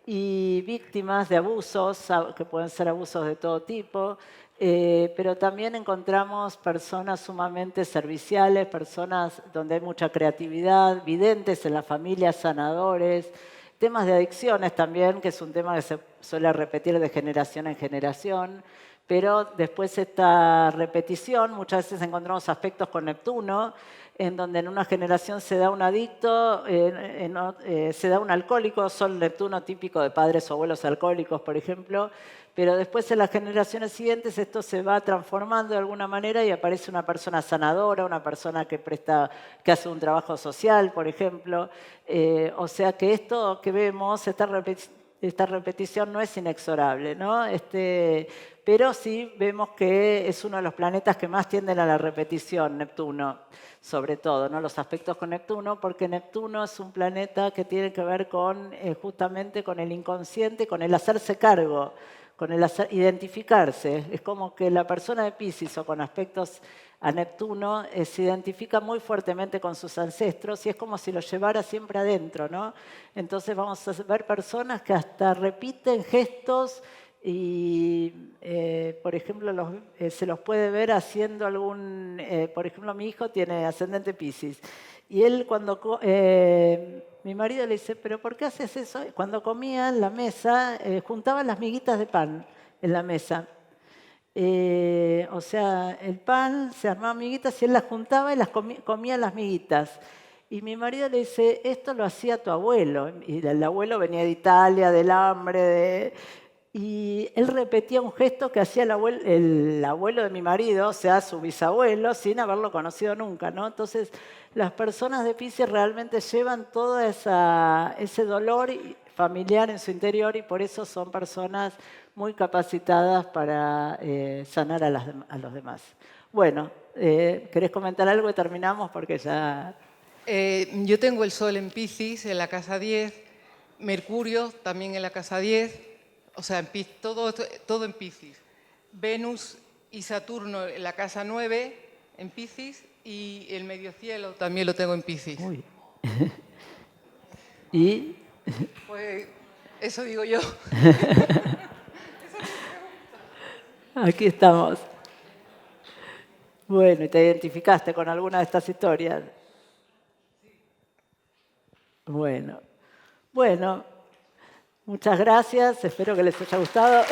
y víctimas de abusos, que pueden ser abusos de todo tipo. Pero también encontramos personas sumamente serviciales, personas donde hay mucha creatividad, videntes en la familia, sanadores, temas de adicciones también, que es un tema que se suele repetir de generación en generación, pero después esta repetición, muchas veces encontramos aspectos con Neptuno, en donde en una generación se da un adicto, se da un alcohólico, Sol Neptuno típico de padres o abuelos alcohólicos, por ejemplo, pero después en las generaciones siguientes esto se va transformando de alguna manera y aparece una persona sanadora, una persona que hace un trabajo social, por ejemplo. O sea que esto que vemos, esta repetición no es inexorable, ¿no? Pero sí vemos que es uno de los planetas que más tienden a la repetición, Neptuno, sobre todo, ¿no? Los aspectos con Neptuno, porque Neptuno es un planeta que tiene que ver con justamente con el inconsciente, con el hacerse cargo, con el identificarse. Es como que la persona de Piscis o con aspectos a Neptuno se identifica muy fuertemente con sus ancestros y es como si los llevara siempre adentro, ¿no? Entonces vamos a ver personas que hasta repiten gestos y, por ejemplo, se los puede ver haciendo algún... por ejemplo, mi hijo tiene ascendente Piscis y él cuando... mi marido le dice, ¿pero por qué haces eso? Cuando comía en la mesa, juntaba las miguitas de pan en la mesa. O sea, el pan se armaba miguitas y él las juntaba y las comía las miguitas. Y mi marido le dice, esto lo hacía tu abuelo. Y el abuelo venía de Italia, del hambre, y él repetía un gesto que hacía el abuelo de mi marido, o sea, su bisabuelo, sin haberlo conocido nunca, ¿no? Entonces, las personas de Piscis realmente llevan todo ese dolor familiar en su interior y por eso son personas muy capacitadas para sanar a los demás. Bueno, ¿querés comentar algo y terminamos? Porque ya... Yo tengo el Sol en Piscis, en la casa 10, Mercurio también en la casa 10, o sea, todo en Piscis. Venus y Saturno en la casa 9, en Piscis, y el medio cielo también lo tengo en Piscis. Uy. ¿Y? Pues eso digo yo. Aquí estamos. Bueno, ¿y te identificaste con alguna de estas historias? Bueno, muchas gracias. Espero que les haya gustado.